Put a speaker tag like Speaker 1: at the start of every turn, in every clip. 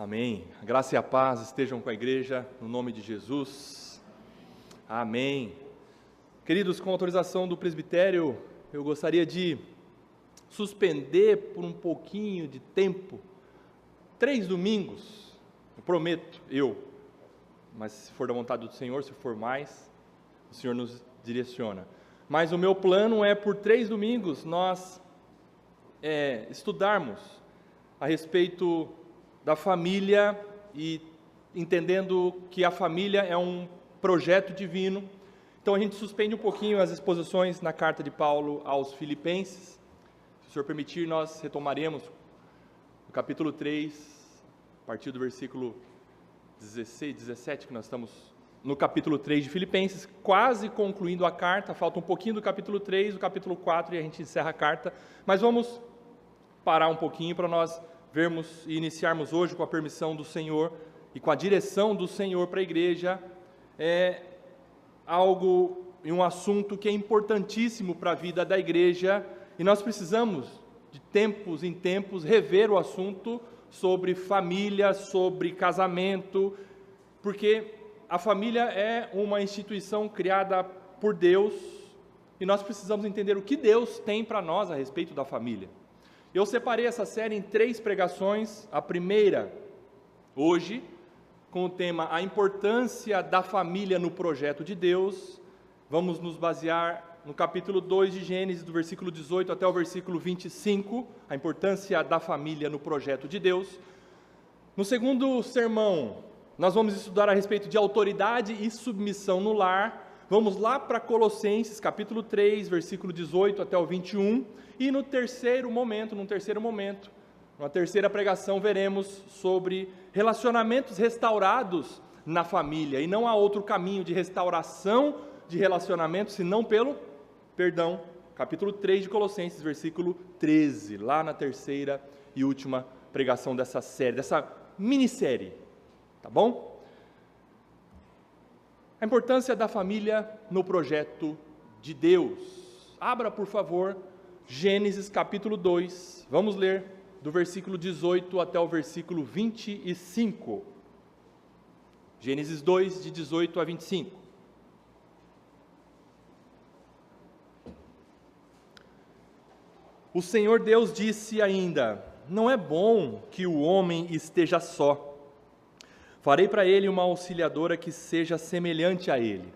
Speaker 1: Amém. A graça e a paz estejam com a igreja, no nome de Jesus. Amém. Queridos, com autorização do presbitério, eu gostaria de suspender por um pouquinho de tempo, 3 domingos, eu prometo, mas se for da vontade do Senhor, se for mais, o Senhor nos direciona. Mas o meu plano é, por 3 domingos, nós estudarmos a respeito da família e entendendo que a família é um projeto divino. Então a gente suspende um pouquinho as exposições na carta de Paulo aos Filipenses. Se o Senhor permitir, nós retomaremos o capítulo 3, a partir do versículo 16, 17, que nós estamos no capítulo 3 de Filipenses, quase concluindo a carta. Falta um pouquinho do capítulo 3, do capítulo 4, e a gente encerra a carta. Mas vamos parar um pouquinho para nós vermos e iniciarmos hoje, com a permissão do Senhor e com a direção do Senhor para a igreja, algo e um assunto que é importantíssimo para a vida da igreja, e nós precisamos, de tempos em tempos, rever o assunto sobre família, sobre casamento, porque a família é uma instituição criada por Deus, e nós precisamos entender o que Deus tem para nós a respeito da família. Eu separei essa série em 3 pregações. A primeira, hoje, com o tema A Importância da Família no Projeto de Deus. Vamos nos basear no capítulo 2 de Gênesis, do versículo 18 até o versículo 25, a importância da família no projeto de Deus. No segundo sermão, nós vamos estudar a respeito de autoridade e submissão no lar. Vamos lá para Colossenses, capítulo 3, versículo 18 até o 21, e numa terceira pregação, veremos sobre relacionamentos restaurados na família, e não há outro caminho de restauração de relacionamentos, senão capítulo 3 de Colossenses, versículo 13, lá na terceira e última pregação dessa série, dessa minissérie, tá bom? A importância da família no projeto de Deus. Abra, por favor, Gênesis capítulo 2, vamos ler do versículo 18 até o versículo 25. Gênesis 2, de 18 a 25. O Senhor Deus disse ainda: não é bom que o homem esteja só. Farei para ele uma auxiliadora que seja semelhante a ele.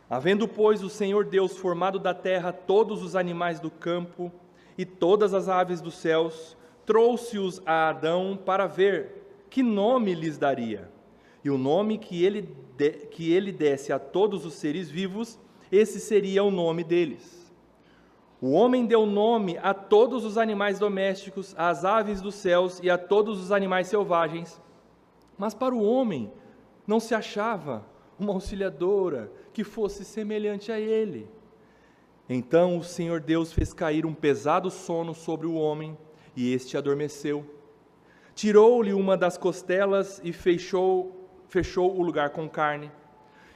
Speaker 1: Havendo, pois, o Senhor Deus formado da terra todos os animais do campo e todas as aves dos céus, trouxe-os a Adão para ver que nome lhes daria. E o nome que ele desse a todos os seres vivos, esse seria o nome deles. O homem deu nome a todos os animais domésticos, às aves dos céus e a todos os animais selvagens. Mas para o homem não se achava uma auxiliadora que fosse semelhante a ele. Então o Senhor Deus fez cair um pesado sono sobre o homem, e este adormeceu. Tirou-lhe uma das costelas e fechou o lugar com carne.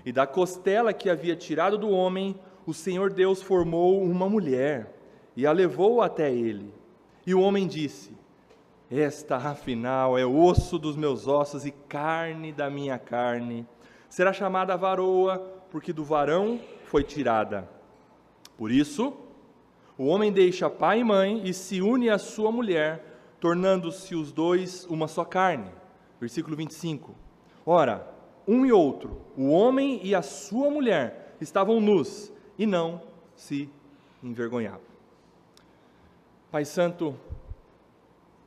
Speaker 1: E da costela que havia tirado do homem, o Senhor Deus formou uma mulher, e a levou até ele. E o homem disse: esta, afinal, é osso dos meus ossos e carne da minha carne. Será chamada varoa, porque do varão foi tirada. Por isso, o homem deixa pai e mãe e se une à sua mulher, tornando-se os dois uma só carne. Versículo 25. Ora, um e outro, o homem e a sua mulher, estavam nus e não se envergonhavam. Pai Santo,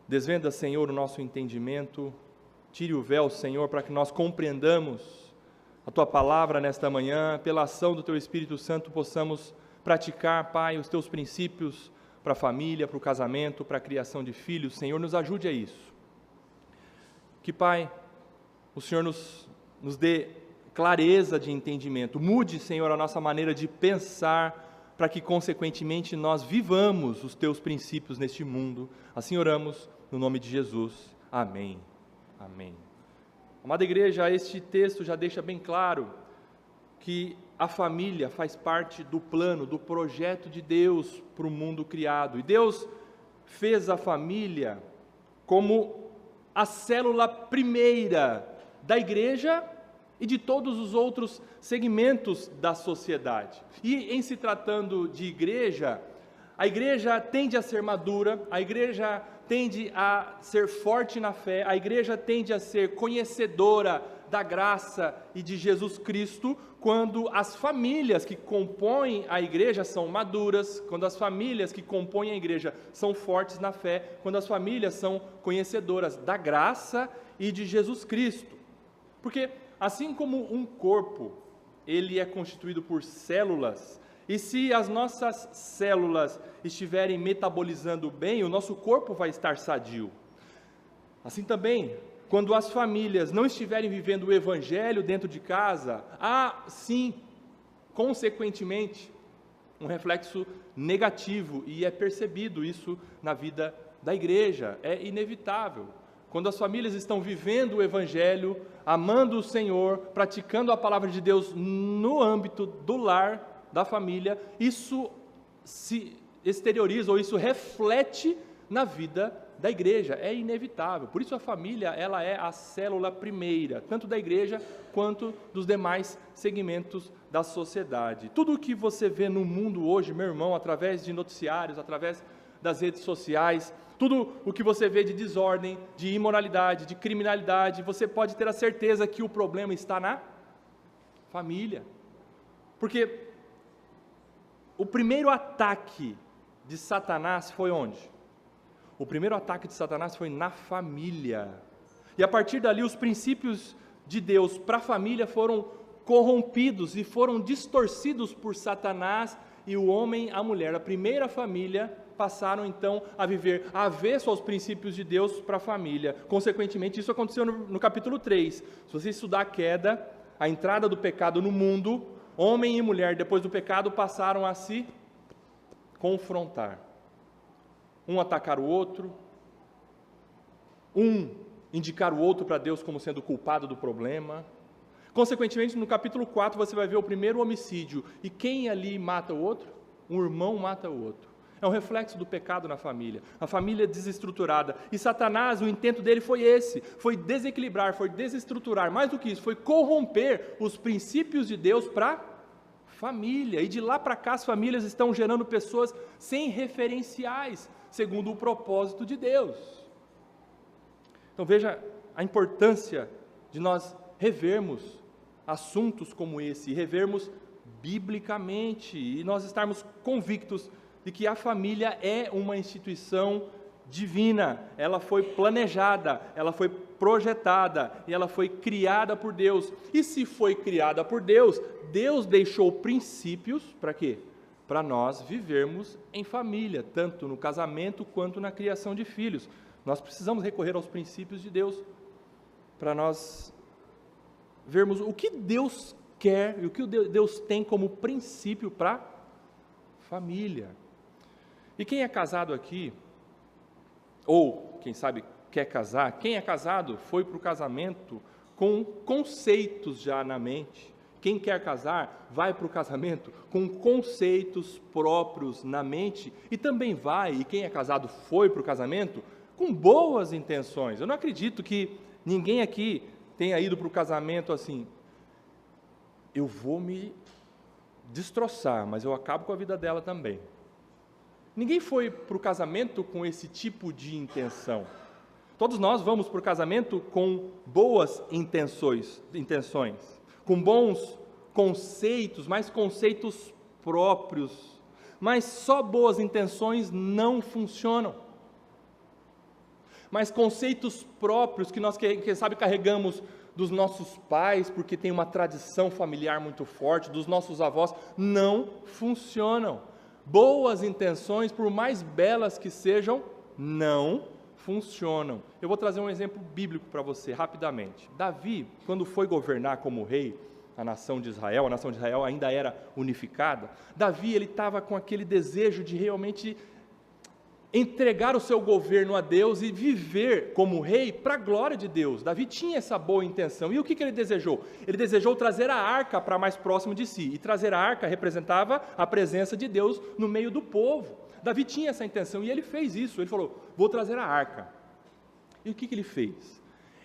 Speaker 1: desvenda, Senhor, o nosso entendimento, tire o véu, Senhor, para que nós compreendamos a Tua palavra nesta manhã, pela ação do Teu Espírito Santo possamos praticar, Pai, os Teus princípios para a família, para o casamento, para a criação de filhos. Senhor, nos ajude a isso. Que, Pai, o Senhor nos dê clareza de entendimento, mude, Senhor, a nossa maneira de pensar, para que, consequentemente, nós vivamos os Teus princípios neste mundo. Assim oramos, no nome de Jesus. Amém. Amém. Amada igreja, este texto já deixa bem claro que a família faz parte do plano, do projeto de Deus para o mundo criado. E Deus fez a família como a célula primeira da igreja e de todos os outros segmentos da sociedade. E em se tratando de igreja, a igreja tende a ser madura, a igreja tende a ser forte na fé, a igreja tende a ser conhecedora da graça e de Jesus Cristo, quando as famílias que compõem a igreja são maduras, quando as famílias que compõem a igreja são fortes na fé, quando as famílias são conhecedoras da graça e de Jesus Cristo. Porque assim como um corpo, ele é constituído por células, e se as nossas células estiverem metabolizando bem, o nosso corpo vai estar sadio. Assim também, quando as famílias não estiverem vivendo o evangelho dentro de casa, há sim, consequentemente, um reflexo negativo, e é percebido isso na vida da igreja, é inevitável. Quando as famílias estão vivendo o evangelho, amando o Senhor, praticando a palavra de Deus no âmbito do lar, da família, isso se exterioriza, ou isso reflete na vida da igreja, é inevitável. Por isso a família, ela é a célula primeira, tanto da igreja quanto dos demais segmentos da sociedade. Tudo o que você vê no mundo hoje, meu irmão, através de noticiários, através das redes sociais, tudo o que você vê de desordem, de imoralidade, de criminalidade, você pode ter a certeza que o problema está na família. Porque o primeiro ataque de Satanás foi onde? O primeiro ataque de Satanás foi na família. E a partir dali, os princípios de Deus para a família foram corrompidos e foram distorcidos por Satanás e o homem, a mulher. A primeira família passaram então a viver avesso aos princípios de Deus para a família. Consequentemente, isso aconteceu no capítulo 3. Se você estudar a queda, a entrada do pecado no mundo, homem e mulher, depois do pecado, passaram a se confrontar. Um atacar o outro, um indicar o outro para Deus como sendo culpado do problema. Consequentemente, no capítulo 4, você vai ver o primeiro homicídio. E quem ali mata o outro? Um irmão mata o outro. É um reflexo do pecado na família. A família desestruturada. E Satanás, o intento dele foi esse. Foi desequilibrar, foi desestruturar. Mais do que isso, foi corromper os princípios de Deus para a família. E de lá para cá, as famílias estão gerando pessoas sem referenciais, segundo o propósito de Deus. Então veja a importância de nós revermos assuntos como esse, revermos biblicamente, e nós estarmos convictos de que a família é uma instituição divina, ela foi planejada, ela foi projetada, e ela foi criada por Deus. E se foi criada por Deus, Deus deixou princípios, para quê? Para nós vivermos em família, tanto no casamento quanto na criação de filhos. Nós precisamos recorrer aos princípios de Deus, para nós vermos o que Deus quer e o que Deus tem como princípio para a família. E quem é casado aqui, ou quem sabe quer casar, quem é casado foi para o casamento com conceitos já na mente. Quem quer casar vai para o casamento com conceitos próprios na mente, e também vai, e quem é casado foi para o casamento com boas intenções. Eu não acredito que ninguém aqui tenha ido para o casamento assim, eu vou me destroçar, mas eu acabo com a vida dela também. Ninguém foi para o casamento com esse tipo de intenção. Todos nós vamos para o casamento com boas intenções, com bons conceitos, mas conceitos próprios. Mas só boas intenções não funcionam. Mas conceitos próprios que nós, quem sabe, carregamos dos nossos pais, porque tem uma tradição familiar muito forte, dos nossos avós, não funcionam. Boas intenções, por mais belas que sejam, não funcionam. Eu vou trazer um exemplo bíblico para você, rapidamente. Davi, quando foi governar como rei, a nação de Israel ainda era unificada, Davi, ele estava com aquele desejo de realmente entregar o seu governo a Deus e viver como rei para a glória de Deus. Davi tinha essa boa intenção. E o que ele desejou? Ele desejou trazer a arca para mais próximo de si. E trazer a arca representava a presença de Deus no meio do povo. Davi tinha essa intenção e ele fez isso. Ele falou, vou trazer a arca. E o que ele fez?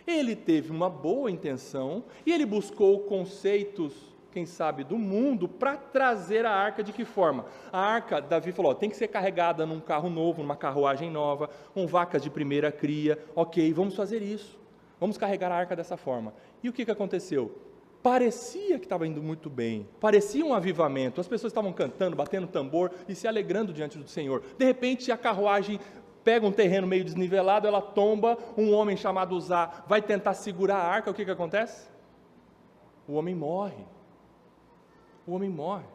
Speaker 1: Ele teve uma boa intenção e ele buscou conceitos, quem sabe, do mundo para trazer a arca de que forma? A arca, Davi falou, tem que ser carregada num carro novo, numa carruagem nova, com vacas de primeira cria. Ok, vamos fazer isso. Vamos carregar a arca dessa forma. E o que aconteceu? Parecia que estava indo muito bem, parecia um avivamento, as pessoas estavam cantando, batendo tambor e se alegrando diante do Senhor. De repente a carruagem pega um terreno meio desnivelado, ela tomba, um homem chamado Uzá vai tentar segurar a arca, o que acontece? O homem morre. O homem morre.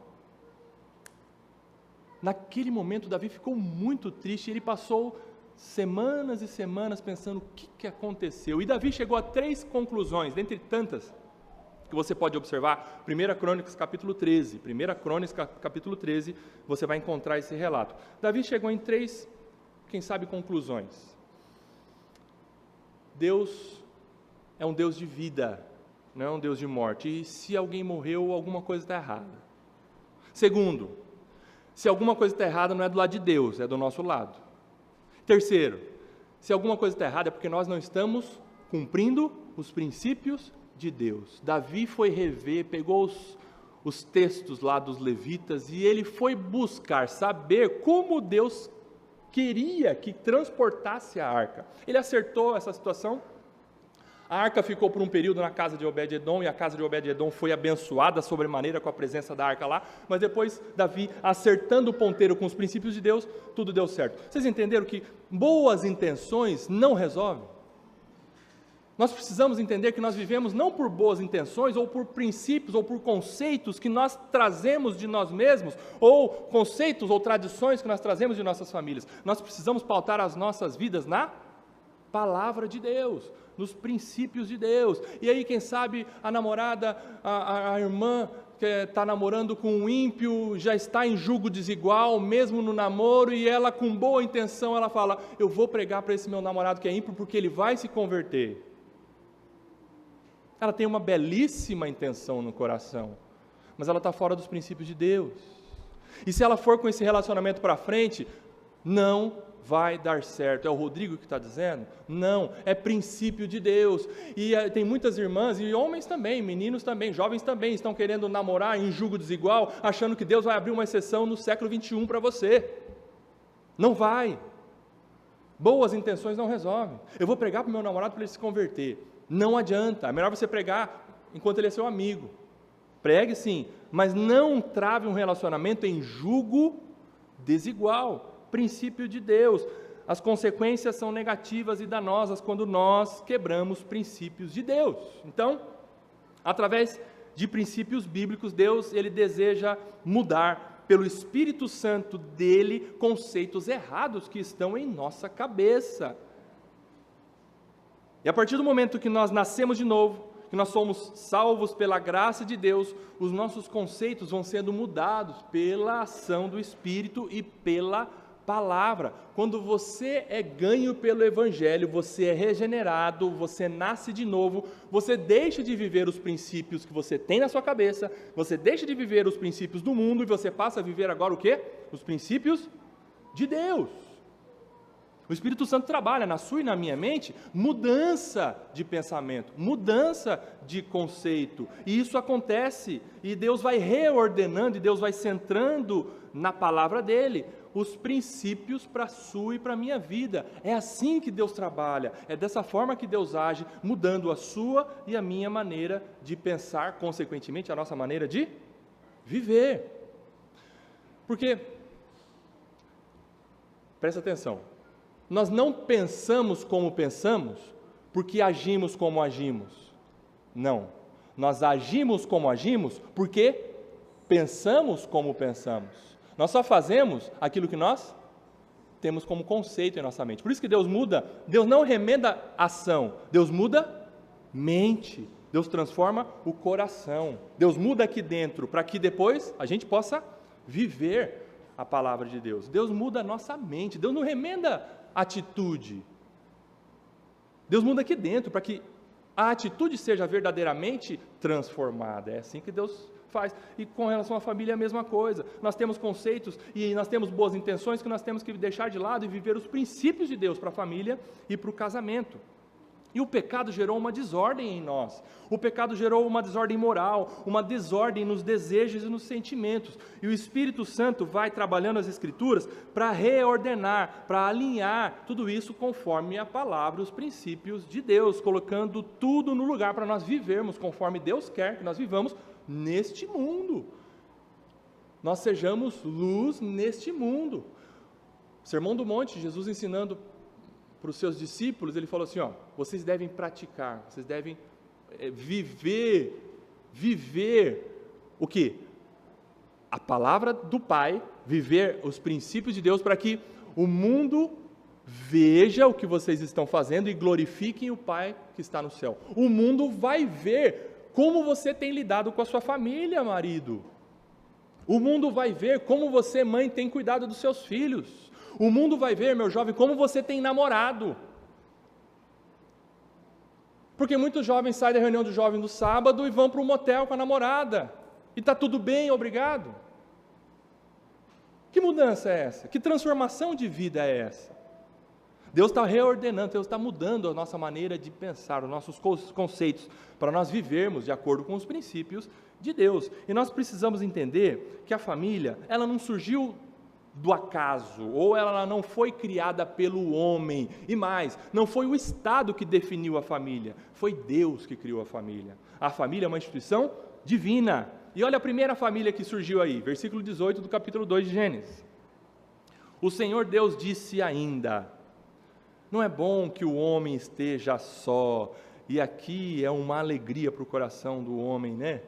Speaker 1: Naquele momento Davi ficou muito triste, ele passou semanas e semanas pensando o que aconteceu. E Davi chegou a 3 conclusões, dentre tantas, que você pode observar. 1 Crônicas capítulo 13, 1 Crônicas capítulo 13, você vai encontrar esse relato. Davi chegou em 3, quem sabe, conclusões. Deus é um Deus de vida, não é um Deus de morte, e se alguém morreu, alguma coisa está errada. Segundo, se alguma coisa está errada, não é do lado de Deus, é do nosso lado. Terceiro, se alguma coisa está errada, é porque nós não estamos cumprindo os princípios de Deus. Davi foi rever, pegou os textos lá dos levitas e ele foi buscar saber como Deus queria que transportasse a arca. Ele acertou essa situação. A arca ficou por um período na casa de Obed-edom, e a casa de Obed-edom foi abençoada sobremaneira com a presença da arca lá, mas depois Davi, acertando o ponteiro com os princípios de Deus, tudo deu certo. Vocês entenderam que boas intenções não resolvem? Nós precisamos entender que nós vivemos não por boas intenções, ou por princípios, ou por conceitos que nós trazemos de nós mesmos, ou conceitos ou tradições que nós trazemos de nossas famílias. Nós precisamos pautar as nossas vidas na palavra de Deus, nos princípios de Deus. E aí, quem sabe, a namorada, a irmã que está namorando com um ímpio, já está em julgo desigual, mesmo no namoro, e ela, com boa intenção, ela fala, eu vou pregar para esse meu namorado que é ímpio, porque ele vai se converter. Ela tem uma belíssima intenção no coração, mas ela está fora dos princípios de Deus. E se ela for com esse relacionamento para frente, não vai dar certo. É o Rodrigo que está dizendo? Não, é princípio de Deus. E tem muitas irmãs, e homens também, meninos também, jovens também, estão querendo namorar em julgo desigual, achando que Deus vai abrir uma exceção no século 21 para você. Não vai. Boas intenções não resolvem. Eu vou pregar para o meu namorado para ele se converter. Não adianta, é melhor você pregar enquanto ele é seu amigo. Pregue sim, mas não trave um relacionamento em julgo desigual. Princípio de Deus. As consequências são negativas e danosas quando nós quebramos princípios de Deus. Então, através de princípios bíblicos, Deus, ele deseja mudar pelo Espírito Santo dele conceitos errados que estão em nossa cabeça. E a partir do momento que nós nascemos de novo, que nós somos salvos pela graça de Deus, os nossos conceitos vão sendo mudados pela ação do Espírito e pela palavra. Quando você é ganho pelo Evangelho, você é regenerado, você nasce de novo, você deixa de viver os princípios que você tem na sua cabeça, você deixa de viver os princípios do mundo e você passa a viver agora o quê? Os princípios de Deus. O Espírito Santo trabalha na sua e na minha mente mudança de pensamento, mudança de conceito, e isso acontece, e Deus vai reordenando, e Deus vai centrando na palavra dEle, os princípios para a sua e para a minha vida. É assim que Deus trabalha, é dessa forma que Deus age, mudando a sua e a minha maneira de pensar, consequentemente a nossa maneira de viver. Porque, presta atenção, nós não pensamos como pensamos porque agimos como agimos. Não. Nós agimos como agimos porque pensamos como pensamos. Nós só fazemos aquilo que nós temos como conceito em nossa mente. Por isso que Deus muda, Deus não remenda ação, Deus muda mente. Deus transforma o coração. Deus muda aqui dentro para que depois a gente possa viver a palavra de Deus. Deus muda a nossa mente. Deus não remenda atitude. Deus muda aqui dentro para que a atitude seja verdadeiramente transformada. É assim que Deus faz. E com relação à família é a mesma coisa. Nós temos conceitos e nós temos boas intenções que nós temos que deixar de lado e viver os princípios de Deus para a família e para o casamento. E o pecado gerou uma desordem em nós. O pecado gerou uma desordem moral, uma desordem nos desejos e nos sentimentos. E o Espírito Santo vai trabalhando as Escrituras para reordenar, para alinhar tudo isso conforme a palavra, os princípios de Deus, colocando tudo no lugar para nós vivermos conforme Deus quer que nós vivamos neste mundo. Nós sejamos luz neste mundo. Sermão do Monte, Jesus ensinando para os seus discípulos, ele falou assim, vocês devem praticar, vocês devem viver o quê? A palavra do Pai, viver os princípios de Deus para que o mundo veja o que vocês estão fazendo e glorifiquem o Pai que está no céu. O mundo vai ver como você tem lidado com a sua família, marido. O mundo vai ver como você, mãe, tem cuidado dos seus filhos. O mundo vai ver, meu jovem, como você tem namorado. Porque muitos jovens saem da reunião do jovem no sábado e vão para um motel com a namorada. E está tudo bem, obrigado. Que mudança é essa? Que transformação de vida é essa? Deus está reordenando, Deus está mudando a nossa maneira de pensar, os nossos conceitos, para nós vivermos de acordo com os princípios de Deus. E nós precisamos entender que a família, ela não surgiu do acaso, ou ela não foi criada pelo homem, e mais, não foi o Estado que definiu a família, foi Deus que criou a família. A família é uma instituição divina. E olha a primeira família que surgiu aí, versículo 18 do capítulo 2 de Gênesis. O Senhor Deus disse ainda, não é bom que o homem esteja só, e aqui é uma alegria para o coração do homem, né?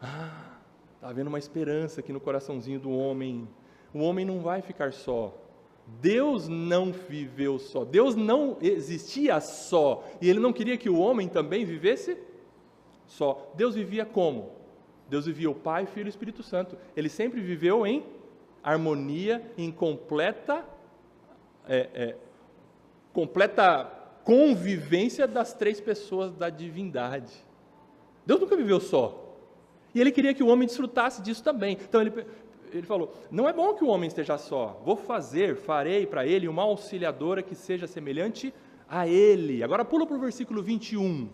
Speaker 1: Está havendo uma esperança aqui no coraçãozinho do homem. O homem não vai ficar só. Deus não viveu só. Deus não existia só. E Ele não queria que o homem também vivesse só. Deus vivia como? Deus vivia o Pai, Filho e Espírito Santo. Ele sempre viveu em harmonia, em completa convivência das três pessoas da divindade. Deus nunca viveu só. E Ele queria que o homem desfrutasse disso também. Então Ele falou, não é bom que o homem esteja só, farei para ele uma auxiliadora que seja semelhante a ele. Agora pula para o versículo 21.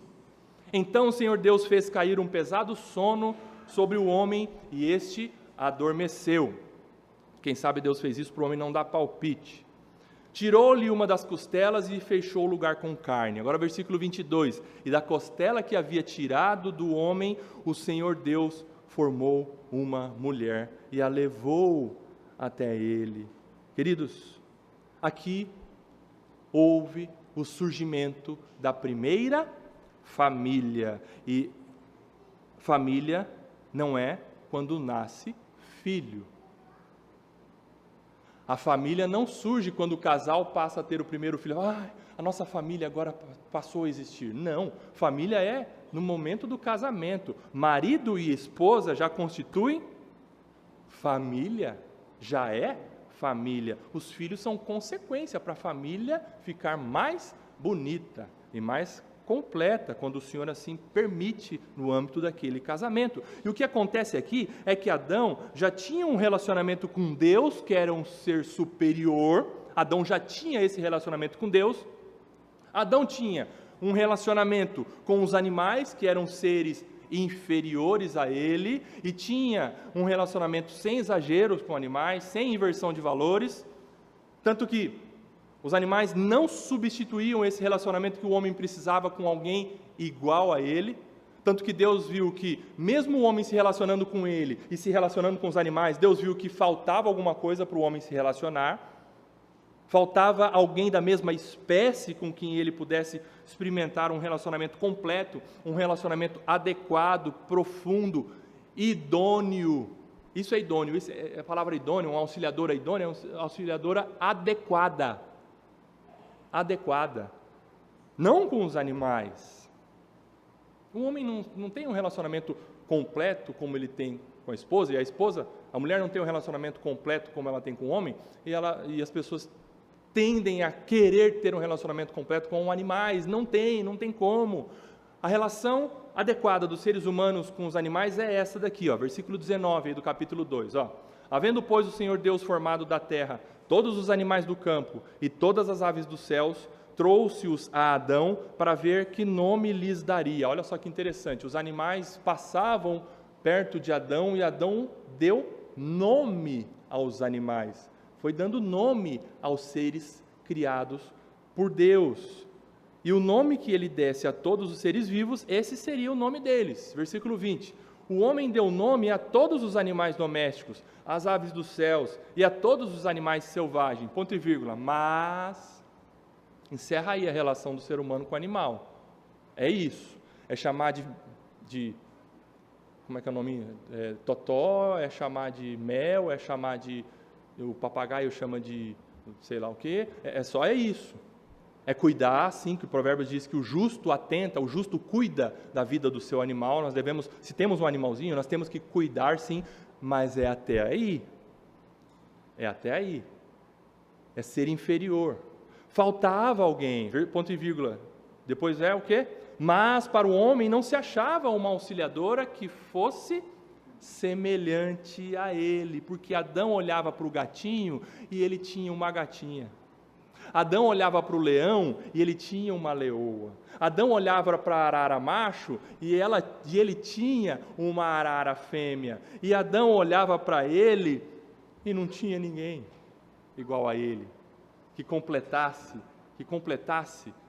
Speaker 1: Então o Senhor Deus fez cair um pesado sono sobre o homem e este adormeceu. Quem sabe Deus fez isso para o homem não dar palpite. Tirou-lhe uma das costelas e fechou o lugar com carne. Agora versículo 22. E da costela que havia tirado do homem, o Senhor Deus formou uma mulher e a levou até ele. Queridos, aqui houve o surgimento da primeira família. E família não é quando nasce filho. A família não surge quando o casal passa a ter o primeiro filho. A nossa família agora passou a existir. Não, família é no momento do casamento. Marido e esposa já constituem família, já é família. Os filhos são consequência para a família ficar mais bonita e mais completa, quando o Senhor assim permite no âmbito daquele casamento. E o que acontece aqui é que Adão já tinha um relacionamento com Deus, que era um ser superior. Adão já tinha esse relacionamento com Deus. Adão tinha um relacionamento com os animais, que eram seres inferiores a ele, e tinha um relacionamento sem exageros com animais, sem inversão de valores, tanto que os animais não substituíam esse relacionamento que o homem precisava com alguém igual a ele, tanto que Deus viu que, mesmo o homem se relacionando com ele e se relacionando com os animais, Deus viu que faltava alguma coisa para o homem se relacionar, faltava alguém da mesma espécie com quem ele pudesse experimentar um relacionamento completo, um relacionamento adequado, profundo, idôneo. Isso é idôneo, isso é a palavra idôneo, uma auxiliadora idônea, uma auxiliadora adequada. Adequada. Não com os animais. O homem não tem um relacionamento completo como ele tem com a esposa, e a mulher não tem um relacionamento completo como ela tem com o homem, e as pessoas tendem a querer ter um relacionamento completo com animais. Não tem como. A relação adequada dos seres humanos com os animais é essa daqui, ó, versículo 19 aí do capítulo 2. Ó. Havendo, pois, o Senhor Deus formado da terra todos os animais do campo e todas as aves dos céus, trouxe-os a Adão para ver que nome lhes daria. Olha só que interessante, os animais passavam perto de Adão e Adão deu nome aos animais. Foi dando nome aos seres criados por Deus. E o nome que ele desse a todos os seres vivos, esse seria o nome deles. Versículo 20. O homem deu nome a todos os animais domésticos, às aves dos céus e a todos os animais selvagens. Ponto e vírgula. Mas, encerra aí a relação do ser humano com o animal. É isso. É chamar de como é que é o nome? Totó, é chamar de mel, é chamar de... O papagaio chama de sei lá o quê. É isso. É cuidar, sim, que o Provérbios diz que o justo atenta, o justo cuida da vida do seu animal. Nós devemos, se temos um animalzinho, nós temos que cuidar, sim, mas é até aí. É até aí. É ser inferior. Faltava alguém, ponto e vírgula. Depois é o quê? Mas para o homem não se achava uma auxiliadora que fosse semelhante a ele, porque Adão olhava para o gatinho e ele tinha uma gatinha. Adão olhava para o leão e ele tinha uma leoa. Adão olhava para a arara macho e ele tinha uma arara fêmea. E Adão olhava para ele e não tinha ninguém igual a ele, que completasse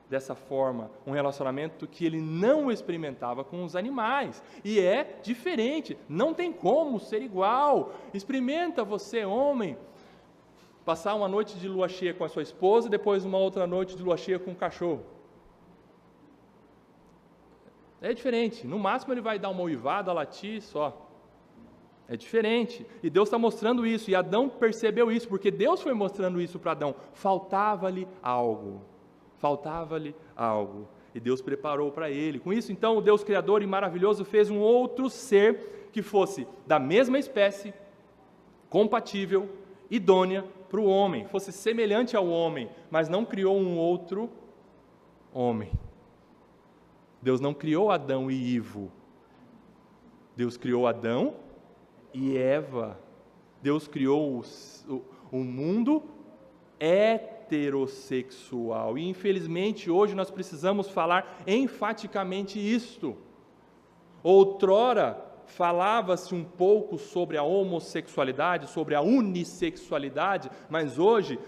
Speaker 1: dessa forma um relacionamento que ele não experimentava com os animais. E é diferente, não tem como ser igual. Experimenta você, homem, passar uma noite de lua cheia com a sua esposa e depois uma outra noite de lua cheia com o cachorro. É diferente. No máximo ele vai dar uma uivada, latir só. É diferente. E Deus está mostrando isso. E Adão percebeu isso, porque Deus foi mostrando isso para Adão. Faltava-lhe algo. Faltava-lhe algo. E Deus preparou para ele. Com isso, então, o Deus Criador e maravilhoso fez um outro ser que fosse da mesma espécie, compatível, idônea para o homem, fosse semelhante ao homem, mas não criou um outro homem. Deus não criou Adão e Ivo. Deus criou Adão e Eva. Deus criou o mundo heterossexual. E infelizmente hoje nós precisamos falar enfaticamente isto. Outrora falava-se um pouco sobre a homossexualidade, sobre a unissexualidade, mas hoje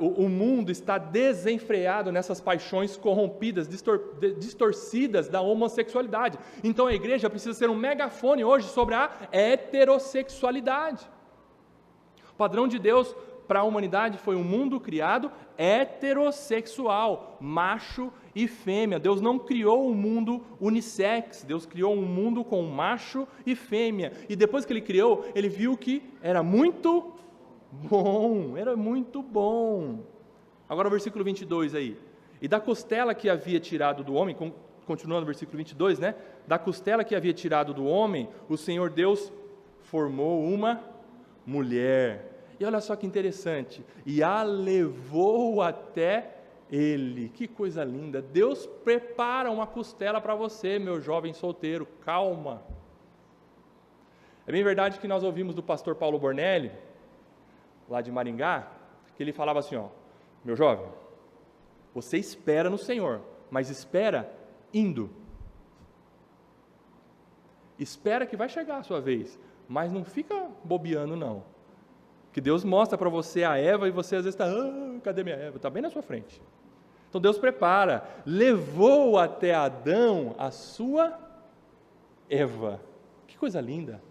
Speaker 1: o mundo está desenfreado nessas paixões corrompidas, distorcidas da homossexualidade. Então a igreja precisa ser um megafone hoje sobre a heterossexualidade. O padrão de Deus para a humanidade foi um mundo criado heterossexual, macho e fêmea. Deus não criou um mundo unissex, Deus criou um mundo com macho e fêmea. E depois que Ele criou, Ele viu que era muito bom, era muito bom. Agora o versículo 22 aí. E da costela que havia tirado do homem, continuando o versículo 22, né? Da costela que havia tirado do homem, o Senhor Deus formou uma mulher. E olha só que interessante, e a levou até ele. Que coisa linda. Deus prepara uma costela para você, meu jovem solteiro. Calma. É bem verdade que nós ouvimos do pastor Paulo Bornelli, lá de Maringá, que ele falava assim, ó, meu jovem, você espera no Senhor, mas espera indo. Espera que vai chegar a sua vez, mas não fica bobeando não. Que Deus mostra para você a Eva e você às vezes está, cadê minha Eva? Está bem na sua frente. Então Deus prepara, levou até Adão a sua Eva. Que coisa linda.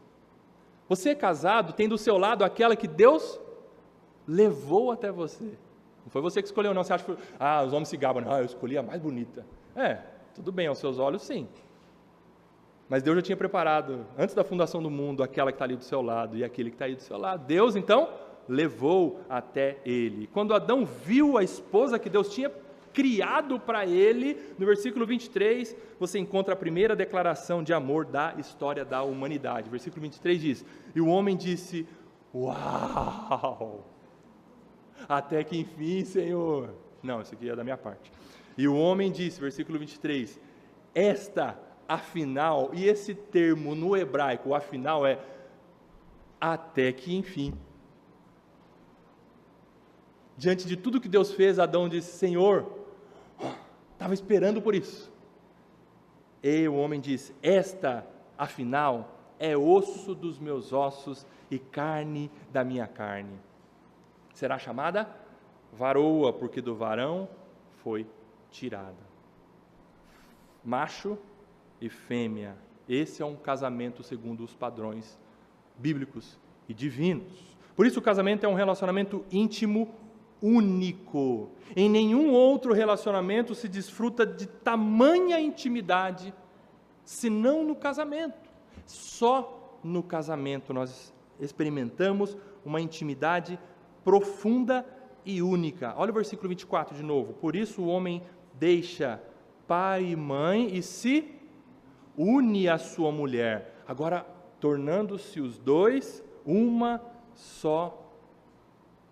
Speaker 1: Você é casado, tem do seu lado aquela que Deus levou até você. Não foi você que escolheu não, você acha que os homens se gabam, eu escolhi a mais bonita. Tudo bem, aos seus olhos sim. Mas Deus já tinha preparado, antes da fundação do mundo, aquela que está ali do seu lado e aquele que está aí do seu lado. Deus, então, levou até ele. Quando Adão viu a esposa que Deus tinha criado para ele, no versículo 23, você encontra a primeira declaração de amor da história da humanidade. Versículo 23 diz, e o homem disse, uau, até que enfim, Senhor. Não, isso aqui é da minha parte. E o homem disse, versículo 23, esta, afinal, e esse termo no hebraico, afinal, é até que enfim. Diante de tudo que Deus fez, Adão disse: Senhor, estava esperando por isso. E o homem disse: esta, afinal, é osso dos meus ossos e carne da minha carne. Será chamada varoa, porque do varão foi tirada. Macho e fêmea. Esse é um casamento segundo os padrões bíblicos e divinos. Por isso o casamento é um relacionamento íntimo único. Em nenhum outro relacionamento se desfruta de tamanha intimidade, senão no casamento. Só no casamento nós experimentamos uma intimidade profunda e única. Olha o versículo 24 de novo. Por isso o homem deixa pai e mãe e se une à sua mulher, agora tornando-se os dois uma só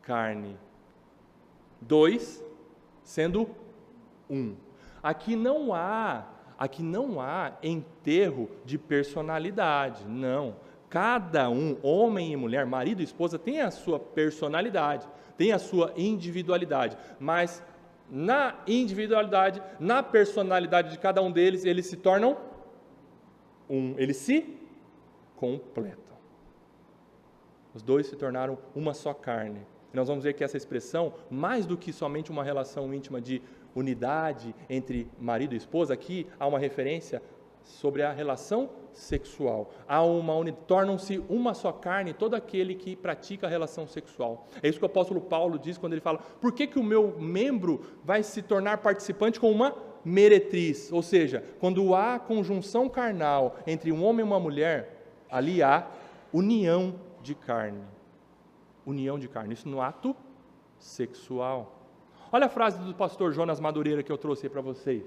Speaker 1: carne. Dois sendo um. Aqui não há enterro de personalidade, não. Cada um, homem e mulher, marido e esposa, tem a sua personalidade, tem a sua individualidade, mas na individualidade, na personalidade de cada um deles, eles se tornam um, eles se completam. Os dois se tornaram uma só carne. E nós vamos ver que essa expressão, mais do que somente uma relação íntima de unidade entre marido e esposa, aqui há uma referência sobre a relação sexual. Tornam-se uma só carne todo aquele que pratica a relação sexual. É isso que o apóstolo Paulo diz quando ele fala: por que o meu membro vai se tornar participante com uma meretriz? Ou seja, quando há conjunção carnal entre um homem e uma mulher, ali há união de carne. União de carne, isso no ato sexual. Olha a frase do pastor Jonas Madureira que eu trouxe aí para vocês.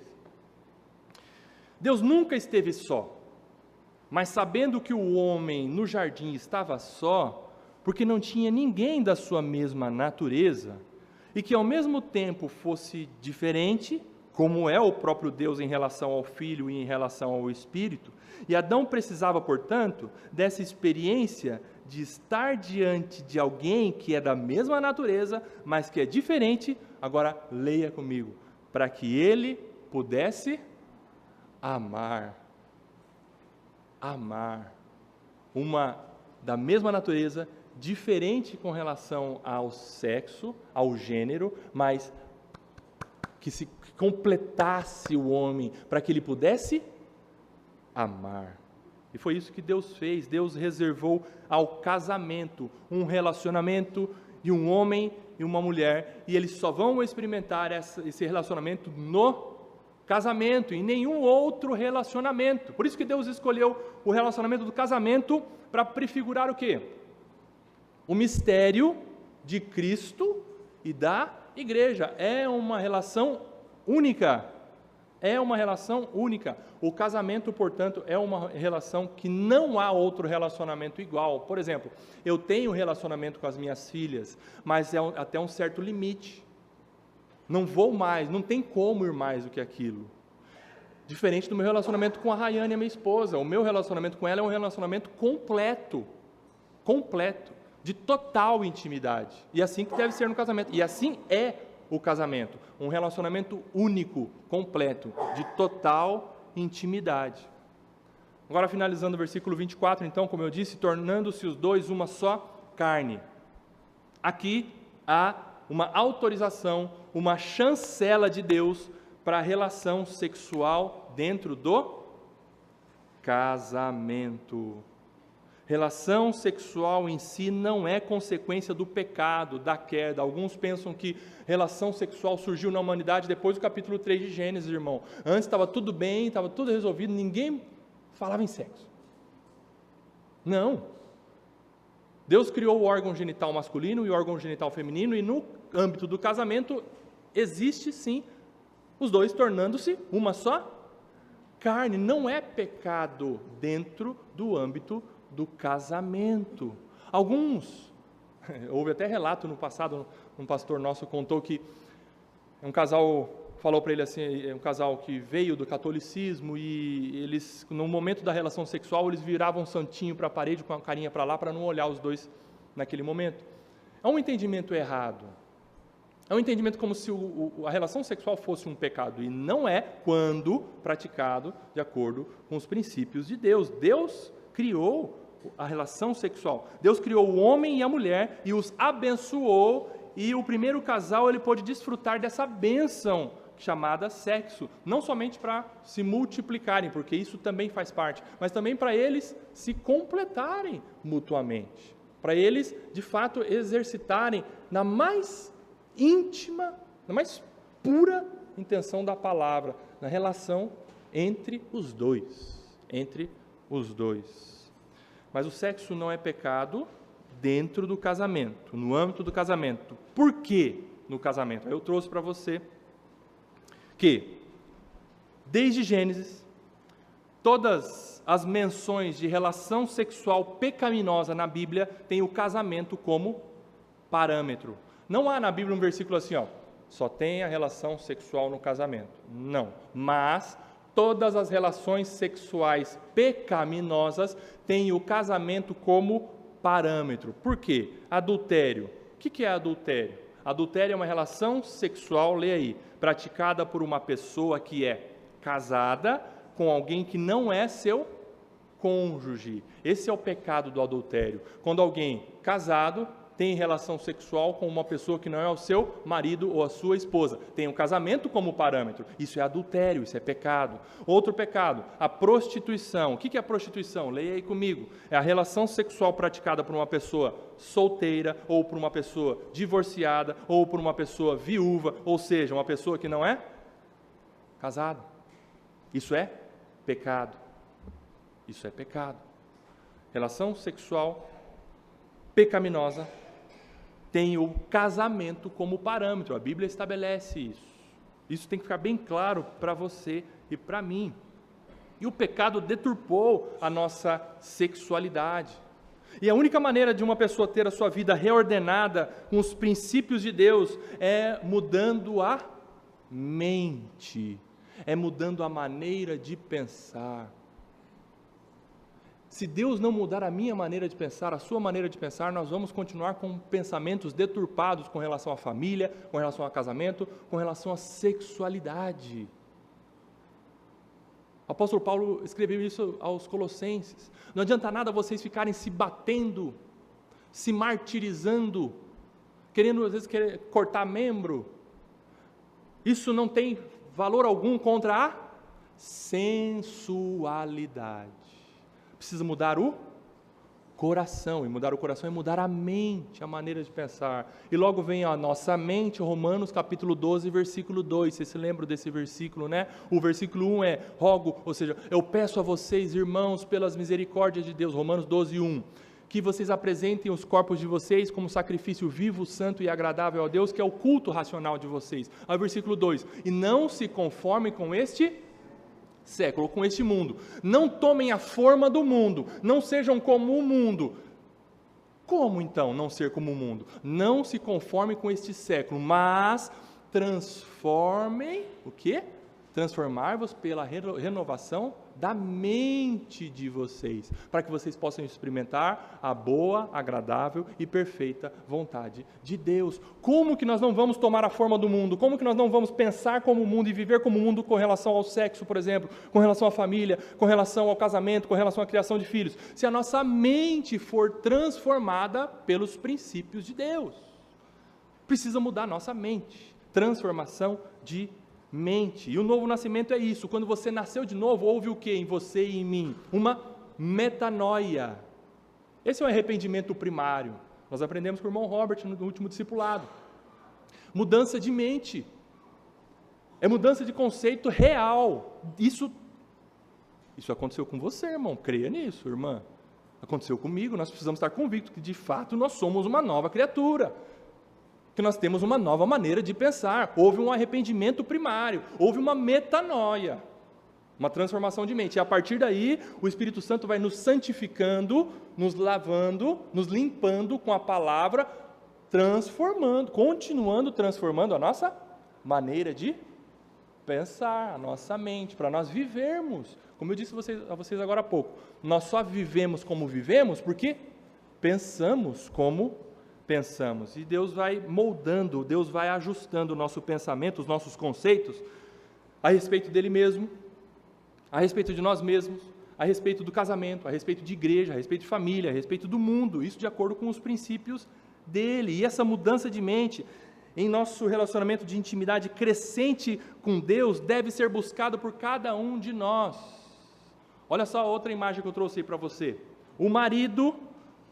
Speaker 1: Deus nunca esteve só, mas sabendo que o homem no jardim estava só, porque não tinha ninguém da sua mesma natureza, e que ao mesmo tempo fosse diferente, como é o próprio Deus em relação ao Filho e em relação ao Espírito, e Adão precisava, portanto, dessa experiência de estar diante de alguém que é da mesma natureza, mas que é diferente. Agora leia comigo: para que ele pudesse amar uma da mesma natureza, diferente com relação ao sexo, ao gênero, mas que se completasse o homem, para que ele pudesse amar. E foi isso que Deus fez. Deus reservou ao casamento um relacionamento de um homem e uma mulher, e eles só vão experimentar esse relacionamento no casamento, em nenhum outro relacionamento. Por isso que Deus escolheu o relacionamento do casamento para prefigurar o quê? O mistério de Cristo e da igreja. É uma relação única. É uma relação única. O casamento, portanto, é uma relação que não há outro relacionamento igual. Por exemplo, eu tenho relacionamento com as minhas filhas, mas é até um certo limite. Não vou mais, não tem como ir mais do que aquilo. Diferente do meu relacionamento com a Rayane, a minha esposa. O meu relacionamento com ela é um relacionamento completo, de total intimidade. E assim que deve ser no casamento. E assim é o casamento, um relacionamento único, completo, de total intimidade. Agora, finalizando o versículo 24, então, como eu disse, tornando-se os dois uma só carne. Aqui há uma autorização, uma chancela de Deus para a relação sexual dentro do casamento. Relação sexual em si não é consequência do pecado, da queda. Alguns pensam que relação sexual surgiu na humanidade depois do capítulo 3 de Gênesis, irmão. Antes estava tudo bem, estava tudo resolvido, ninguém falava em sexo. Não. Deus criou o órgão genital masculino e o órgão genital feminino, e no âmbito do casamento existe sim os dois tornando-se uma só carne. Não é pecado dentro do âmbito do casamento. Alguns, houve até relato no passado, um pastor nosso contou que um casal falou para ele assim, um casal que veio do catolicismo e eles, no momento da relação sexual, eles viravam um santinho para a parede com a carinha para lá para não olhar os dois naquele momento. É um entendimento errado. É um entendimento como se a relação sexual fosse um pecado, e não é quando praticado de acordo com os princípios de Deus. Deus criou a relação sexual. Deus criou o homem e a mulher e os abençoou, e o primeiro casal ele pôde desfrutar dessa bênção chamada sexo, não somente para se multiplicarem, porque isso também faz parte, mas também para eles se completarem mutuamente, para eles, de fato, exercitarem na mais íntima, na mais pura intenção da palavra, na relação entre os dois, Mas o sexo não é pecado dentro do casamento, no âmbito do casamento. Por quê no casamento? Eu trouxe para você que, desde Gênesis, todas as menções de relação sexual pecaminosa na Bíblia têm o casamento como parâmetro. Não há na Bíblia um versículo assim, só tem a relação sexual no casamento. Não, mas todas as relações sexuais pecaminosas têm o casamento como parâmetro. Por quê? Adultério. O que é adultério? Adultério é uma relação sexual, leia aí, praticada por uma pessoa que é casada com alguém que não é seu cônjuge. Esse é o pecado do adultério. Quando alguém casado tem relação sexual com uma pessoa que não é o seu marido ou a sua esposa. Tem o casamento como parâmetro. Isso é adultério, isso é pecado. Outro pecado, a prostituição. O que é a prostituição? Leia aí comigo. É a relação sexual praticada por uma pessoa solteira, ou por uma pessoa divorciada, ou por uma pessoa viúva, ou seja, uma pessoa que não é casada. Isso é pecado. Isso é pecado. Relação sexual pecaminosa tem o casamento como parâmetro. A Bíblia estabelece isso. Isso tem que ficar bem claro para você e para mim. E o pecado deturpou a nossa sexualidade. E a única maneira de uma pessoa ter a sua vida reordenada com os princípios de Deus é mudando a mente, é mudando a maneira de pensar. Se Deus não mudar a minha maneira de pensar, a sua maneira de pensar, nós vamos continuar com pensamentos deturpados com relação à família, com relação ao casamento, com relação à sexualidade. O apóstolo Paulo escreveu isso aos Colossenses. Não adianta nada vocês ficarem se batendo, se martirizando, querendo às vezes cortar membro. Isso não tem valor algum contra a sensualidade. Precisa mudar o coração, e mudar o coração é mudar a mente, a maneira de pensar. E logo vem a nossa mente, Romanos capítulo 12, versículo 2, vocês se lembram desse versículo, né? O versículo 1 é, rogo, ou seja, eu peço a vocês, irmãos, pelas misericórdias de Deus, Romanos 12, 1, que vocês apresentem os corpos de vocês como sacrifício vivo, santo e agradável a Deus, que é o culto racional de vocês. Aí o versículo 2, e não se conformem com este século, com este mundo. Não tomem a forma do mundo, não sejam como o mundo. Como então não ser como o mundo? Não se conformem com este século, mas transformem, o quê? Transformar-vos pela renovação da mente de vocês, para que vocês possam experimentar a boa, agradável e perfeita vontade de Deus. Como que nós não vamos tomar a forma do mundo? Como que nós não vamos pensar como o mundo e viver como o mundo com relação ao sexo, por exemplo, com relação à família, com relação ao casamento, com relação à criação de filhos? Se a nossa mente for transformada pelos princípios de Deus. Precisa mudar a nossa mente. Transformação de mente. E o novo nascimento é isso. Quando você nasceu de novo, houve o que em você e em mim? Uma metanoia. Esse é o arrependimento primário. Nós aprendemos com o irmão Robert no último discipulado. Mudança de mente. É mudança de conceito real. Isso aconteceu com você, irmão. Creia nisso, irmã. Aconteceu comigo. Nós precisamos estar convictos que, de fato, nós somos uma nova criatura. Que nós temos uma nova maneira de pensar. Houve um arrependimento primário, houve uma metanoia, uma transformação de mente. E a partir daí, o Espírito Santo vai nos santificando, nos lavando, nos limpando com a palavra, transformando, continuando transformando a nossa maneira de pensar, a nossa mente, para nós vivermos. Como eu disse a vocês agora há pouco, nós só vivemos como vivemos porque pensamos como pensamos. E Deus vai moldando, Deus vai ajustando o nosso pensamento, os nossos conceitos a respeito dele mesmo, a respeito de nós mesmos, a respeito do casamento, a respeito de igreja, a respeito de família, a respeito do mundo, isso de acordo com os princípios dele. E essa mudança de mente em nosso relacionamento de intimidade crescente com Deus deve ser buscado por cada um de nós. Olha só a outra imagem que eu trouxe aí para você. O marido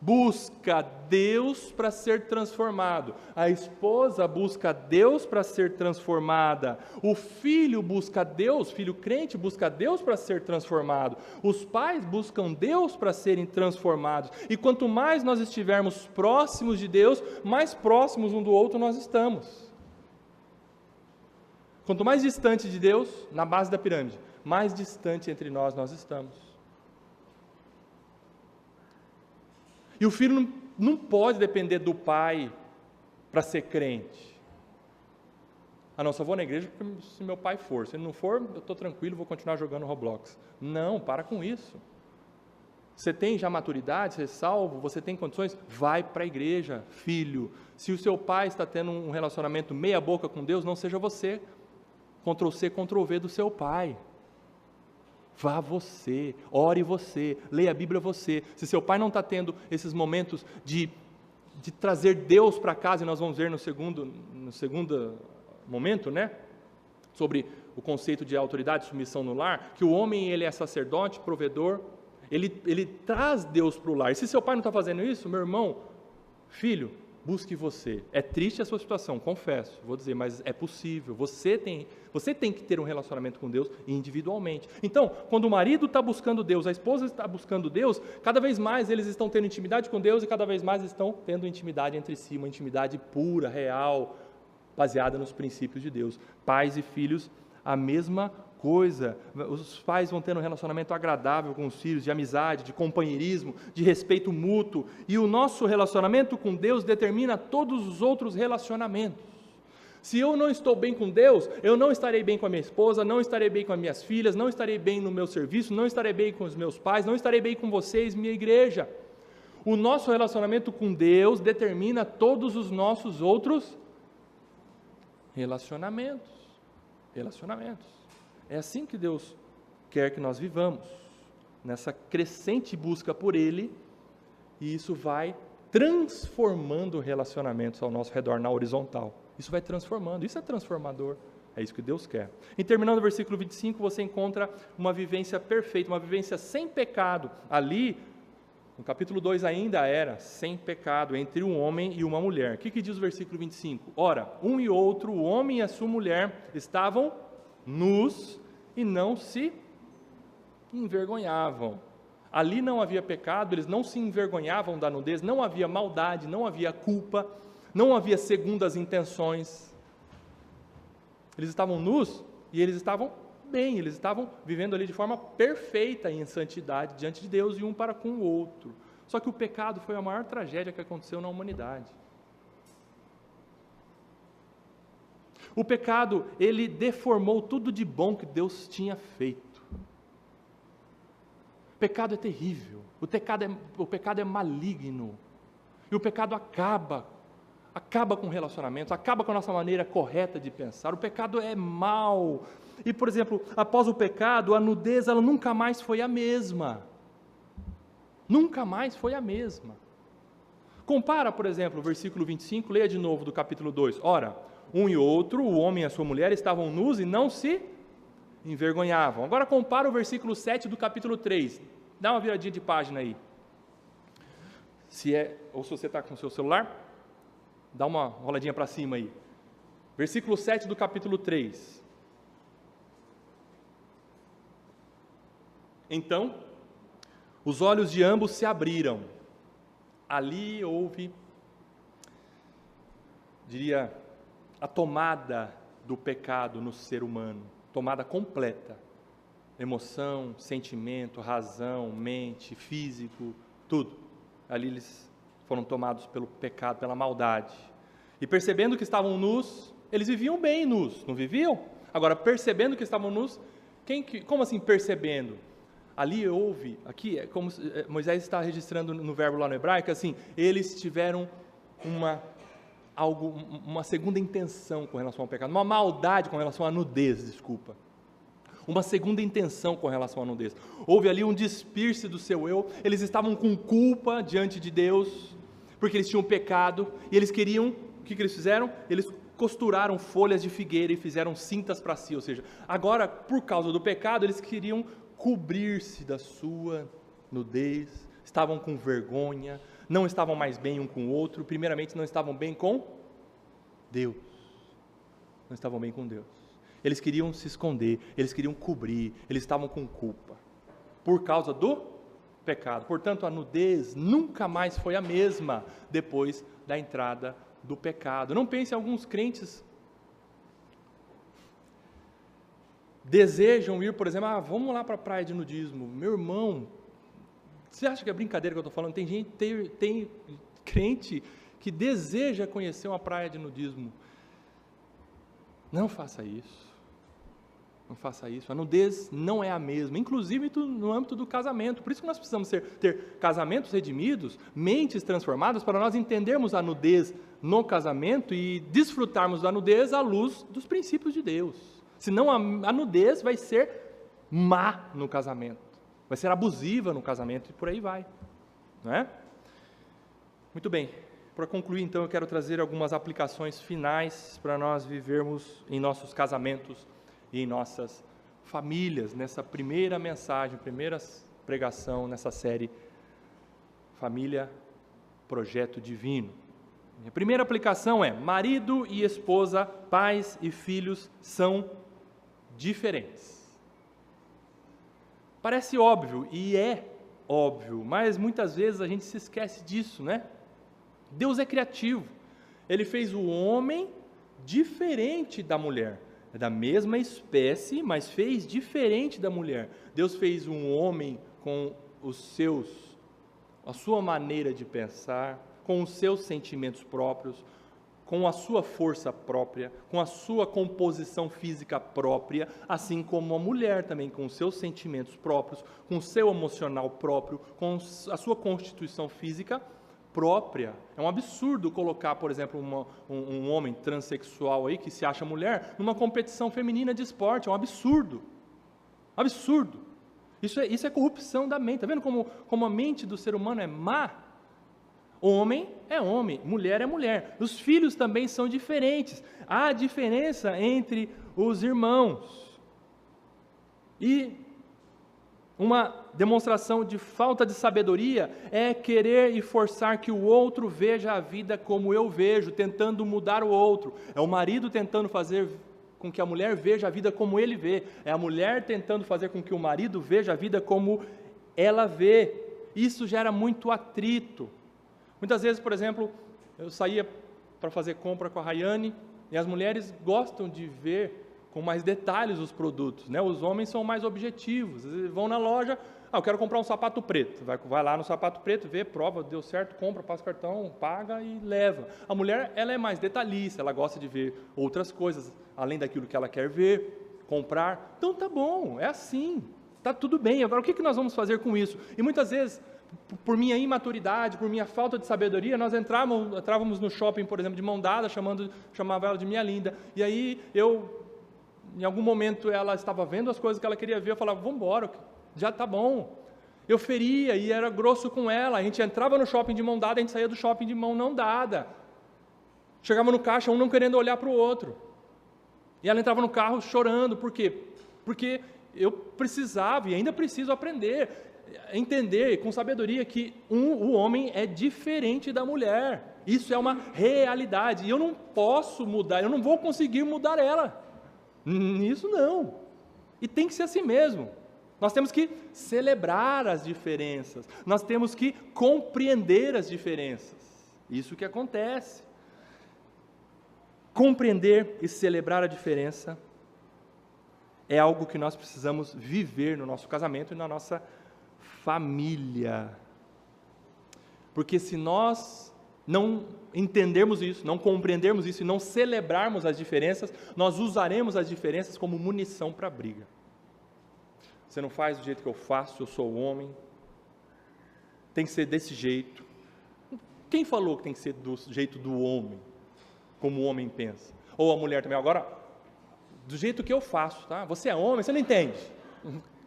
Speaker 1: busca Deus para ser transformado, a esposa busca Deus para ser transformada, o filho busca Deus, filho crente busca Deus para ser transformado, os pais buscam Deus para serem transformados, e quanto mais nós estivermos próximos de Deus, mais próximos um do outro nós estamos. Quanto mais distante de Deus, na base da pirâmide, mais distante entre nós estamos. E o filho não pode depender do pai para ser crente. Ah, não, só vou na igreja se meu pai for. Se ele não for, eu estou tranquilo, vou continuar jogando Roblox. Não, para com isso. Você tem já maturidade, você é salvo, você tem condições? Vai para a igreja, filho. Se o seu pai está tendo um relacionamento meia boca com Deus, não seja você. Ctrl+C, Ctrl+V do seu pai. Vá você, ore você, leia a Bíblia você. Se seu pai não está tendo esses momentos de trazer Deus para casa, e nós vamos ver no segundo momento, né? Sobre o conceito de autoridade e submissão no lar, que o homem ele é sacerdote, provedor, ele traz Deus para o lar. E se seu pai não está fazendo isso, meu irmão, filho, busque você. É triste a sua situação, confesso, vou dizer, mas é possível. Você tem que ter um relacionamento com Deus individualmente. Então, quando o marido está buscando Deus, a esposa está buscando Deus, cada vez mais eles estão tendo intimidade com Deus e cada vez mais estão tendo intimidade entre si, uma intimidade pura, real, baseada nos princípios de Deus. Pais e filhos, a mesma coisa. Os pais vão tendo um relacionamento agradável com os filhos, de amizade, de companheirismo, de respeito mútuo, e o nosso relacionamento com Deus determina todos os outros relacionamentos. Se eu não estou bem com Deus, eu não estarei bem com a minha esposa, não estarei bem com as minhas filhas, não estarei bem no meu serviço, não estarei bem com os meus pais, não estarei bem com vocês, minha igreja. O nosso relacionamento com Deus determina todos os nossos outros relacionamentos. É assim que Deus quer que nós vivamos, nessa crescente busca por Ele, e isso vai transformando relacionamentos ao nosso redor, na horizontal. Isso vai transformando, isso é transformador, é isso que Deus quer. E terminando o versículo 25, você encontra uma vivência perfeita, uma vivência sem pecado. Ali, no capítulo 2 ainda era sem pecado entre um homem e uma mulher. O que diz o versículo 25? Ora, um e outro, o homem e a sua mulher, estavam nus e não se envergonhavam. Ali não havia pecado, eles não se envergonhavam da nudez, não havia maldade, não havia culpa, não havia segundas intenções. Eles estavam nus e eles estavam bem, eles estavam vivendo ali de forma perfeita em santidade diante de Deus e um para com o outro. Só que o pecado foi a maior tragédia que aconteceu na humanidade. O pecado, ele deformou tudo de bom que Deus tinha feito. O pecado é terrível, o pecado é maligno, e o pecado acaba com relacionamentos, acaba com a nossa maneira correta de pensar. O pecado é mau, e por exemplo, após o pecado, a nudez ela nunca mais foi a mesma. Nunca mais foi a mesma. Compara, por exemplo, o versículo 25, leia de novo do capítulo 2. Ora, um e outro, o homem e a sua mulher, estavam nus e não se envergonhavam. Agora compara o versículo 7 do capítulo 3. Dá uma viradinha de página aí. Ou se você está com o seu celular, dá uma roladinha para cima aí. Versículo 7 do capítulo 3. Então, os olhos de ambos se abriram. Ali houve, diria, a tomada do pecado no ser humano, tomada completa, emoção, sentimento, razão, mente, físico, tudo, ali eles foram tomados pelo pecado, pela maldade, e percebendo que estavam nus, eles viviam bem nus, não viviam? Agora, percebendo que estavam nus, como assim percebendo? Ali houve, aqui, é como Moisés está registrando no verbo lá no hebraico, assim, eles tiveram uma segunda intenção com relação ao pecado, uma maldade com relação à nudez, desculpa. Uma segunda intenção com relação à nudez. Houve ali um despir-se do seu eu, eles estavam com culpa diante de Deus, porque eles tinham pecado, e eles queriam, o que eles fizeram? Eles costuraram folhas de figueira e fizeram cintas para si, ou seja, agora, por causa do pecado, eles queriam cobrir-se da sua nudez, estavam com vergonha, não estavam mais bem um com o outro, primeiramente não estavam bem com Deus, não estavam bem com Deus. Eles queriam se esconder, eles queriam cobrir, eles estavam com culpa, por causa do pecado. Portanto, a nudez nunca mais foi a mesma depois da entrada do pecado. Não pense em alguns crentes desejam ir, por exemplo, vamos lá para a praia de nudismo. Meu irmão, você acha que é brincadeira que eu estou falando? Tem crente que deseja conhecer uma praia de nudismo. Não faça isso. Não faça isso. A nudez não é a mesma, inclusive no âmbito do casamento. Por isso que nós precisamos ter casamentos redimidos, mentes transformadas, para nós entendermos a nudez no casamento e desfrutarmos da nudez à luz dos princípios de Deus. Senão a nudez vai ser má no casamento, vai ser abusiva no casamento e por aí vai. Não é? Muito bem. Para concluir, então, eu quero trazer algumas aplicações finais para nós vivermos em nossos casamentos e em nossas famílias, nessa primeira mensagem, primeira pregação nessa série Família, Projeto Divino. A primeira aplicação é: marido e esposa, pais e filhos são diferentes. Parece óbvio, e é óbvio, mas muitas vezes a gente se esquece disso, né? Deus é criativo, Ele fez o homem diferente da mulher, é da mesma espécie, mas fez diferente da mulher. Deus fez um homem com a sua maneira de pensar, com os seus sentimentos próprios, com a sua força própria, com a sua composição física própria, assim como a mulher também, com os seus sentimentos próprios, com o seu emocional próprio, com a sua constituição física própria. É um absurdo colocar, por exemplo, um homem transexual aí, que se acha mulher, numa competição feminina de esporte. É um absurdo. Absurdo. Isso é corrupção da mente. Está vendo como a mente do ser humano é má? Homem é homem, mulher é mulher. Os filhos também são diferentes. Há diferença entre os irmãos. E uma demonstração de falta de sabedoria é querer e forçar que o outro veja a vida como eu vejo, tentando mudar o outro. É o marido tentando fazer com que a mulher veja a vida como ele vê. É a mulher tentando fazer com que o marido veja a vida como ela vê. Isso gera muito atrito. Muitas vezes, por exemplo, eu saía para fazer compra com a Rayane e as mulheres gostam de ver com mais detalhes os produtos, né? Os homens são mais objetivos, eles vão na loja, eu quero comprar um sapato preto, vai lá no sapato preto, vê, prova, deu certo, compra, passa o cartão, paga e leva. A mulher, ela é mais detalhista, ela gosta de ver outras coisas, além daquilo que ela quer ver, comprar. Então tá bom, é assim, tá tudo bem. Agora o que nós vamos fazer com isso? E muitas vezes, por minha imaturidade, por minha falta de sabedoria, nós entrávamos no shopping, por exemplo, de mão dada, chamava ela de minha linda, e aí em algum momento ela estava vendo as coisas que ela queria ver, eu falava, vamos embora, já está bom. Eu feria e era grosso com ela, a gente entrava no shopping de mão dada, a gente saía do shopping de mão não dada. Chegava no caixa, um não querendo olhar para o outro. E ela entrava no carro chorando, por quê? Porque eu precisava e ainda preciso aprender, entender com sabedoria que o homem é diferente da mulher. Isso é uma realidade, e eu não posso mudar, eu não vou conseguir mudar ela. Isso não, e tem que ser assim mesmo. Nós temos que celebrar as diferenças, nós temos que compreender as diferenças, isso que acontece. Compreender e celebrar a diferença é algo que nós precisamos viver no nosso casamento e na nossa família, porque se nós não entendermos isso, não compreendermos isso e não celebrarmos as diferenças, nós usaremos as diferenças como munição para a briga. Você não faz do jeito que eu faço, eu sou o homem, tem que ser desse jeito. Quem falou que tem que ser do jeito do homem, como o homem pensa? Ou a mulher também, agora, do jeito que eu faço, tá? Você é homem, você não entende.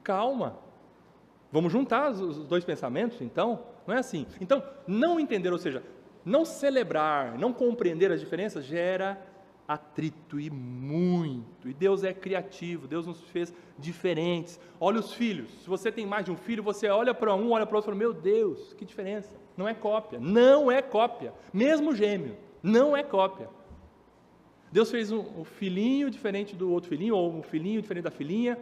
Speaker 1: Calma, vamos juntar os dois pensamentos, então? Não é assim. Então, não entender, ou seja, não celebrar, não compreender as diferenças, gera atrito e muito. E Deus é criativo, Deus nos fez diferentes. Olha os filhos, se você tem mais de um filho, você olha para um, olha para o outro e fala, meu Deus, que diferença. Não é cópia, não é cópia. Mesmo gêmeo, não é cópia. Deus fez um filhinho diferente do outro filhinho, ou um filhinho diferente da filhinha,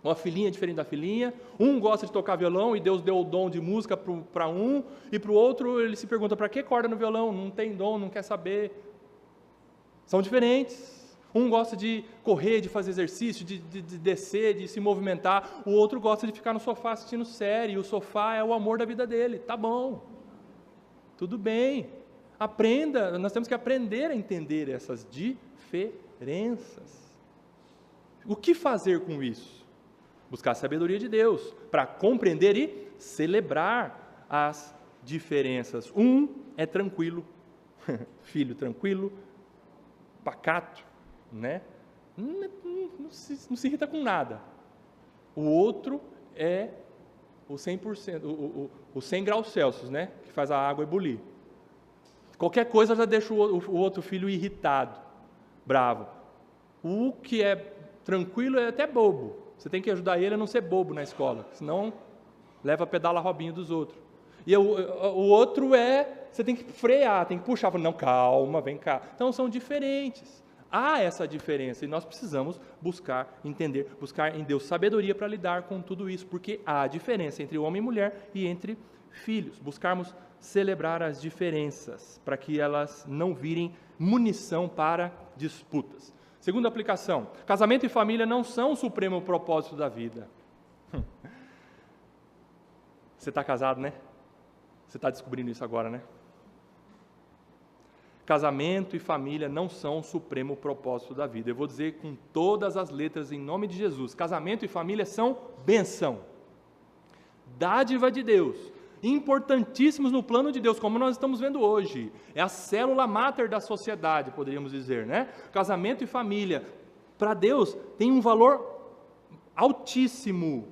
Speaker 1: ou a filhinha diferente da filhinha. Um gosta de tocar violão e Deus deu o dom de música para um, e para o outro ele se pergunta, para que corda no violão? Não tem dom, não quer saber. São diferentes. Um gosta de correr, de fazer exercício, de descer, de se movimentar. O outro gosta de ficar no sofá assistindo série. E o sofá é o amor da vida dele. Tá bom. Tudo bem. Aprenda. Nós temos que aprender a entender essas diferenças. O que fazer com isso? Buscar a sabedoria de Deus para compreender e celebrar as diferenças. Um é tranquilo, filho tranquilo, pacato, né? Não se irrita com nada. O outro é o 100%, o 100 graus Celsius, né? Que faz a água ebulir. Qualquer coisa já deixa o outro filho irritado, bravo. O que é tranquilo é até bobo. Você tem que ajudar ele a não ser bobo na escola, senão leva a pedala robinho dos outros. E o outro você tem que frear, tem que puxar. Não, calma, vem cá. Então são diferentes. Há essa diferença e nós precisamos buscar entender, buscar em Deus sabedoria para lidar com tudo isso, porque há diferença entre homem e mulher e entre filhos. Buscarmos celebrar as diferenças para que elas não virem munição para disputas. Segunda aplicação, casamento e família não são o supremo propósito da vida. Você está casado, né? Você está descobrindo isso agora, né? Casamento e família não são o supremo propósito da vida. Eu vou dizer com todas as letras em nome de Jesus. Casamento e família são bênção. Dádiva de Deus. Importantíssimos no plano de Deus, como nós estamos vendo hoje. É a célula máter da sociedade, poderíamos dizer, né? Casamento e família, para Deus, tem um valor altíssimo.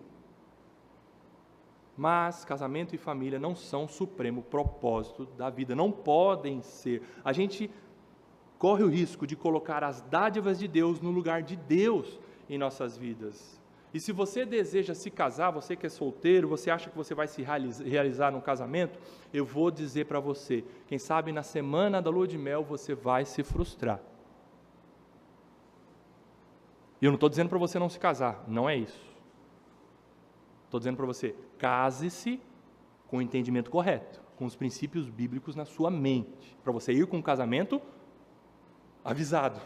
Speaker 1: Mas casamento e família não são o supremo propósito da vida, não podem ser. A gente corre o risco de colocar as dádivas de Deus no lugar de Deus em nossas vidas. E se você deseja se casar, você que é solteiro, você acha que você vai se realizar num casamento, eu vou dizer para você, quem sabe na semana da lua de mel você vai se frustrar. E eu não estou dizendo para você não se casar, não é isso. Estou dizendo para você, case-se com o entendimento correto, com os princípios bíblicos na sua mente, para você ir com um casamento avisado,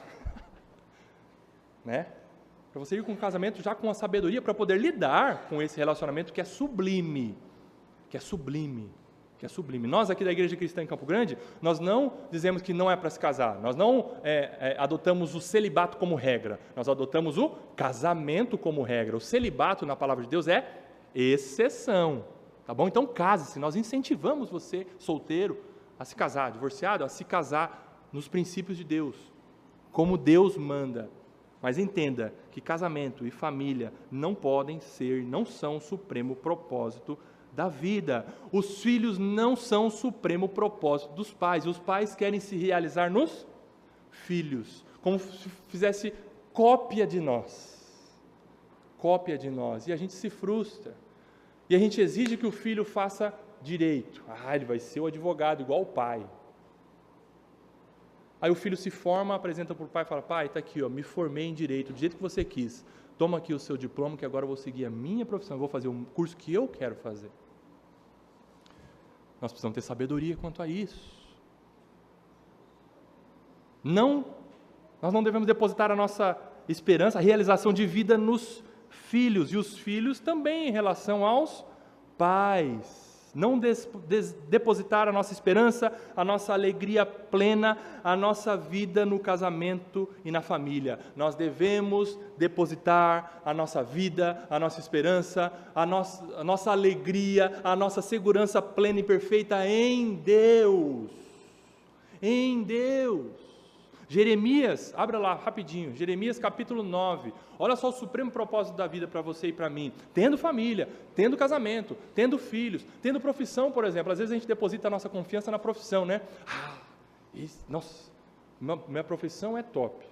Speaker 1: né? Para você ir com um casamento já com a sabedoria para poder lidar com esse relacionamento que é sublime, que é sublime, que é sublime. Nós aqui da Igreja Cristã em Campo Grande, nós não dizemos que não é para se casar, nós não adotamos o celibato como regra, nós adotamos o casamento como regra. O celibato na palavra de Deus é exceção, tá bom? Então case-se, nós incentivamos você, solteiro, a se casar, divorciado, a se casar nos princípios de Deus, como Deus manda. Mas entenda que casamento e família não podem ser, não são o supremo propósito da vida. Os filhos não são o supremo propósito dos pais. Os pais querem se realizar nos filhos, como se fizesse cópia de nós. Cópia de nós. E a gente se frustra. E a gente exige que o filho faça direito. Ele vai ser o advogado igual o pai. Aí o filho se forma, apresenta para o pai e fala, pai, está aqui, me formei em direito, do jeito que você quis. Toma aqui o seu diploma, que agora eu vou seguir a minha profissão, eu vou fazer um curso que eu quero fazer. Nós precisamos ter sabedoria quanto a isso. Nós não devemos depositar a nossa esperança, a realização de vida nos filhos, e os filhos também em relação aos pais. não depositar a nossa esperança, a nossa alegria plena, a nossa vida no casamento e na família. Nós devemos depositar a nossa vida, a nossa esperança, a nossa alegria, a nossa segurança plena e perfeita em Deus. Em Deus. Jeremias, abra lá rapidinho, Jeremias capítulo 9, olha só o supremo propósito da vida para você e para mim, tendo família, tendo casamento, tendo filhos, tendo profissão, por exemplo, às vezes a gente deposita a nossa confiança na profissão, né? Nossa, minha profissão é top,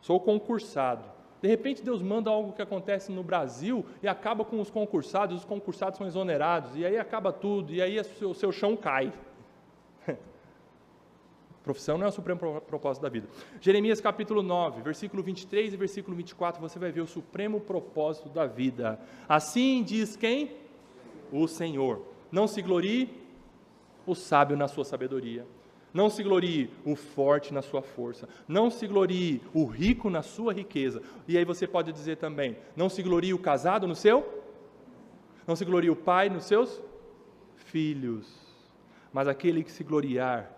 Speaker 1: sou concursado, de repente Deus manda algo que acontece no Brasil e acaba com os concursados são exonerados, e aí acaba tudo, e aí o seu chão cai. Profissão não é o supremo propósito da vida. Jeremias capítulo 9, versículo 23 e versículo 24, você vai ver o supremo propósito da vida. Assim diz quem? O Senhor. Não se glorie o sábio na sua sabedoria. Não se glorie o forte na sua força. Não se glorie o rico na sua riqueza. E aí você pode dizer também, não se glorie o casado no seu? Não se glorie o pai nos seus filhos. Mas aquele que se gloriar,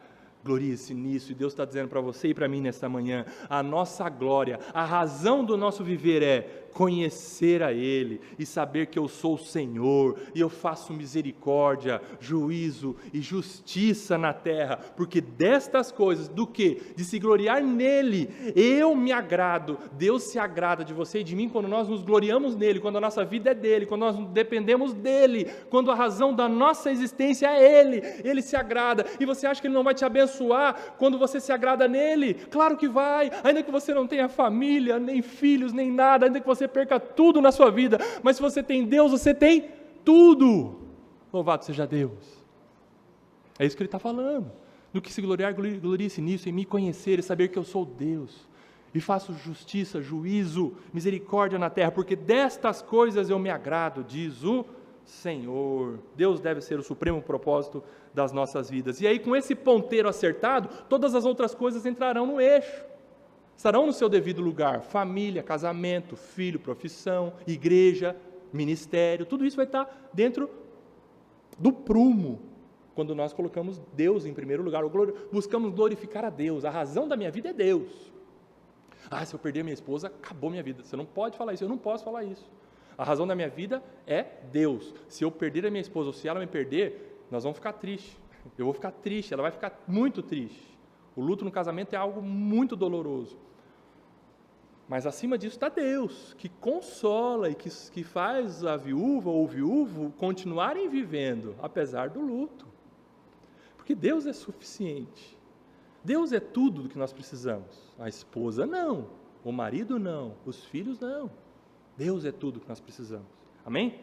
Speaker 1: glorie-se nisso, e Deus está dizendo para você e para mim nesta manhã, a nossa glória, a razão do nosso viver é conhecer a Ele, e saber que eu sou o Senhor, e eu faço misericórdia, juízo e justiça na terra, porque destas coisas, do que? De se gloriar nele, eu me agrado, Deus se agrada de você e de mim, quando nós nos gloriamos nele, quando a nossa vida é dele, quando nós dependemos dele, quando a razão da nossa existência é Ele, Ele se agrada, e você acha que Ele não vai te abençoar, quando você se agrada nele? Claro que vai, ainda que você não tenha família, nem filhos, nem nada, ainda que você perca tudo na sua vida, mas se você tem Deus, você tem tudo. Louvado seja Deus. É isso que ele está falando. No que se gloriar, glorie-se nisso, em me conhecer e saber que eu sou Deus, e faço justiça, juízo, misericórdia na terra, porque destas coisas eu me agrado, diz o Senhor. Deus deve ser o supremo propósito das nossas vidas. E aí, com esse ponteiro acertado, todas as outras coisas entrarão no eixo, estarão no seu devido lugar: família, casamento, filho, profissão, igreja, ministério, tudo isso vai estar dentro do prumo, quando nós colocamos Deus em primeiro lugar, ou buscamos glorificar a Deus. A razão da minha vida é Deus. Se eu perder minha esposa, acabou minha vida. Você não pode falar isso, eu não posso falar isso. A razão da minha vida é Deus. Se eu perder a minha esposa, ou se ela me perder, nós vamos ficar tristes. Eu vou ficar triste, ela vai ficar muito triste. O luto no casamento é algo muito doloroso. Mas acima disso está Deus, que consola e que faz a viúva ou o viúvo continuarem vivendo, apesar do luto. Porque Deus é suficiente. Deus é tudo do que nós precisamos. A esposa não, o marido não, os filhos não. Deus é tudo que nós precisamos. Amém?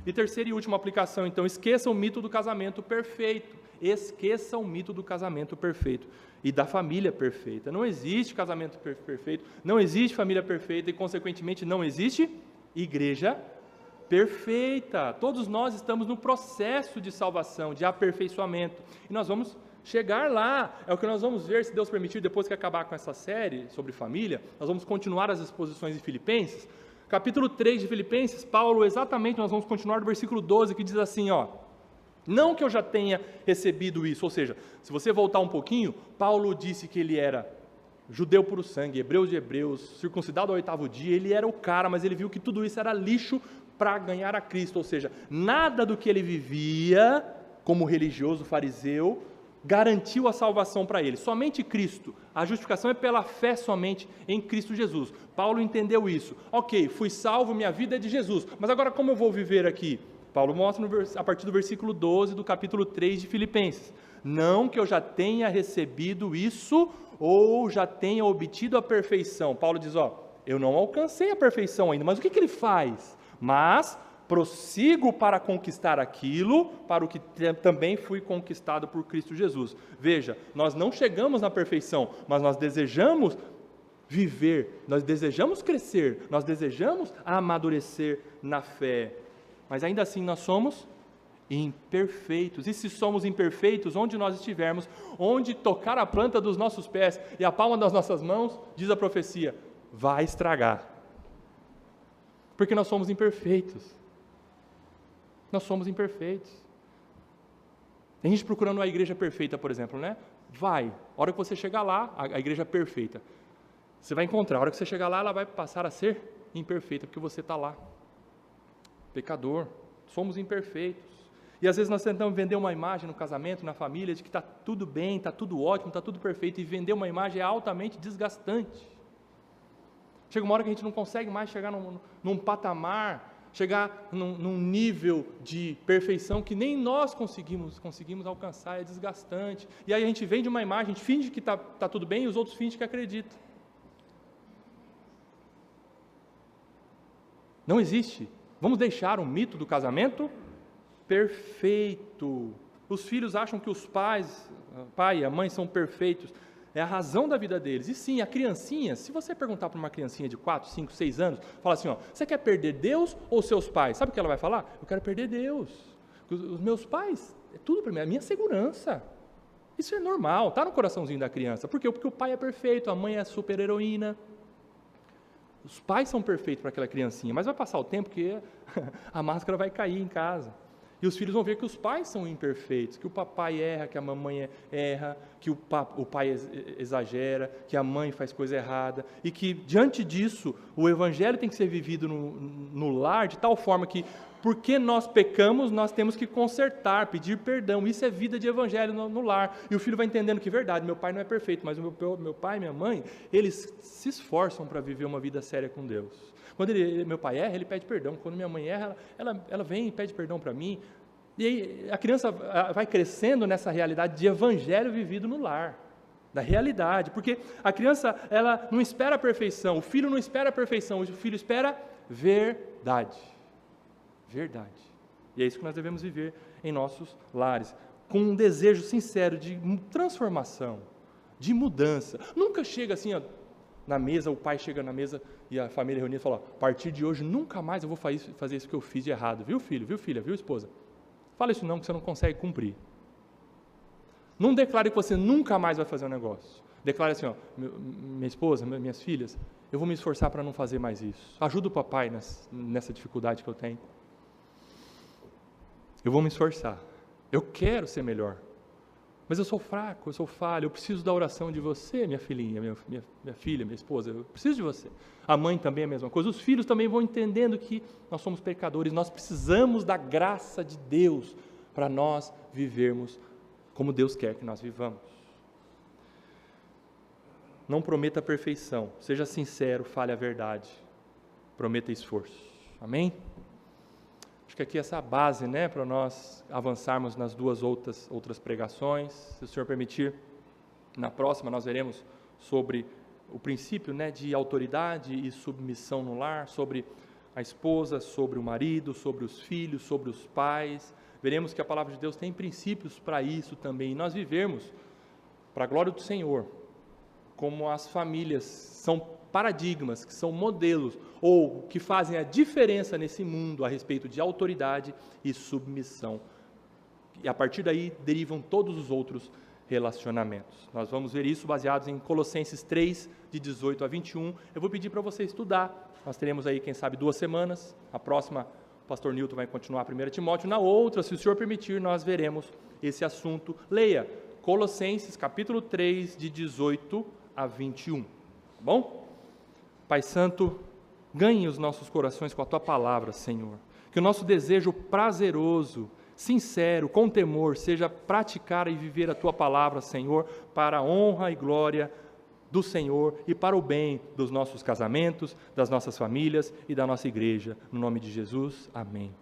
Speaker 1: E terceira e última aplicação, então, esqueça o mito do casamento perfeito. Esqueça o mito do casamento perfeito e da família perfeita. Não existe casamento perfeito, não existe família perfeita e, consequentemente, não existe igreja perfeita. Todos nós estamos no processo de salvação, de aperfeiçoamento, e nós vamos chegar lá. É o que nós vamos ver, se Deus permitir, depois que acabar com essa série sobre família. Nós vamos continuar as exposições de Filipenses. Capítulo 3 de Filipenses, Paulo, exatamente, nós vamos continuar do versículo 12, que diz assim, não que eu já tenha recebido isso, ou seja, se você voltar um pouquinho, Paulo disse que ele era judeu puro sangue, hebreu de hebreus, circuncidado ao 8º dia, ele era o cara, mas ele viu que tudo isso era lixo para ganhar a Cristo, ou seja, nada do que ele vivia como religioso fariseu garantiu a salvação para ele, somente Cristo. A justificação é pela fé somente em Cristo Jesus. Paulo entendeu isso. Ok, fui salvo, minha vida é de Jesus, mas agora como eu vou viver aqui? Paulo mostra a partir do versículo 12 do capítulo 3 de Filipenses. Não que eu já tenha recebido isso ou já tenha obtido a perfeição. Paulo diz, eu não alcancei a perfeição ainda, mas o que ele faz? Mas prossigo para conquistar aquilo para o que também fui conquistado por Cristo Jesus. Veja, nós não chegamos na perfeição, mas nós desejamos viver, nós desejamos crescer, nós desejamos amadurecer na fé. Mas ainda assim nós somos imperfeitos. E se somos imperfeitos, onde nós estivermos, onde tocar a planta dos nossos pés e a palma das nossas mãos, diz a profecia, vai estragar. Porque nós somos imperfeitos. Nós somos imperfeitos. Tem gente procurando a igreja perfeita, por exemplo, né? Vai, a hora que você chegar lá, a igreja perfeita, você vai encontrar, a hora que você chegar lá, ela vai passar a ser imperfeita, porque você está lá. Pecador, somos imperfeitos. E às vezes nós tentamos vender uma imagem no casamento, na família, de que está tudo bem, está tudo ótimo, está tudo perfeito, e vender uma imagem é altamente desgastante. Chega uma hora que a gente não consegue mais chegar num patamar, chegar num nível de perfeição que nem nós conseguimos alcançar, é desgastante. E aí a gente vende uma imagem, a gente finge que está tudo bem e os outros fingem que acreditam. Não existe. Vamos deixar o mito do casamento perfeito. Os filhos acham que os pais, o pai e a mãe são perfeitos. É a razão da vida deles. E sim, a criancinha, se você perguntar para uma criancinha de 4, 5, 6 anos, fala assim, ó, você quer perder Deus ou seus pais? Sabe o que ela vai falar? Eu quero perder Deus. Os meus pais, é tudo para mim, é a minha segurança. Isso é normal, está no coraçãozinho da criança. Por quê? Porque o pai é perfeito, a mãe é super heroína. Os pais são perfeitos para aquela criancinha, mas vai passar o tempo que a máscara vai cair em casa. E os filhos vão ver que os pais são imperfeitos, que o papai erra, que a mamãe erra, que o pai exagera, que a mãe faz coisa errada, e que, diante disso, o evangelho tem que ser vivido no lar, de tal forma que, porque nós pecamos, nós temos que consertar, pedir perdão. Isso é vida de evangelho no lar. E o filho vai entendendo que, verdade, meu pai não é perfeito, mas o meu pai e minha mãe, eles se esforçam para viver uma vida séria com Deus. Quando meu pai erra, ele pede perdão. Quando minha mãe erra, ela vem e pede perdão para mim. E aí a criança vai crescendo nessa realidade de evangelho vivido no lar, da realidade. Porque a criança, ela não espera a perfeição, o filho não espera a perfeição, o filho espera verdade. Verdade. E é isso que nós devemos viver em nossos lares, com um desejo sincero de transformação, de mudança. Nunca chega assim, ó, na mesa, o pai chega na mesa e a família reunida fala, a partir de hoje nunca mais eu vou fazer isso que eu fiz de errado, viu filho, viu filha, viu esposa? Fala isso não, que você não consegue cumprir. Não declare que você nunca mais vai fazer um negócio. Declare assim, ó, minha esposa, minhas filhas, eu vou me esforçar para não fazer mais isso. Ajuda o papai nessa dificuldade que eu tenho. Eu vou me esforçar. Eu quero ser melhor. Mas eu sou fraco, eu sou falho, eu preciso da oração de você, minha filhinha, minha filha, minha esposa, eu preciso de você. A mãe também é a mesma coisa. Os filhos também vão entendendo que nós somos pecadores, nós precisamos da graça de Deus para nós vivermos como Deus quer que nós vivamos. Não prometa a perfeição, seja sincero, fale a verdade, prometa esforço. Amém? Acho que aqui essa é a base, né, para nós avançarmos nas duas outras pregações. Se o Senhor permitir, na próxima nós veremos sobre o princípio, né, de autoridade e submissão no lar, sobre a esposa, sobre o marido, sobre os filhos, sobre os pais. Veremos que a palavra de Deus tem princípios para isso também. E nós vivemos, para a glória do Senhor, como as famílias são paradigmas, que são modelos, ou que fazem a diferença nesse mundo a respeito de autoridade e submissão. E a partir daí derivam todos os outros relacionamentos. Nós vamos ver isso baseados em Colossenses 3, de 18 a 21. Eu vou pedir para você estudar. Nós teremos aí, quem sabe, 2 semanas. A próxima, o pastor Nilton vai continuar a 1 Timóteo. Na outra, se o Senhor permitir, nós veremos esse assunto. Leia Colossenses, capítulo 3, de 18 a 21. Tá bom? Pai Santo, ganhe os nossos corações com a Tua palavra, Senhor. Que o nosso desejo prazeroso, sincero, com temor, seja praticar e viver a Tua palavra, Senhor, para a honra e glória do Senhor e para o bem dos nossos casamentos, das nossas famílias e da nossa igreja. No nome de Jesus, amém.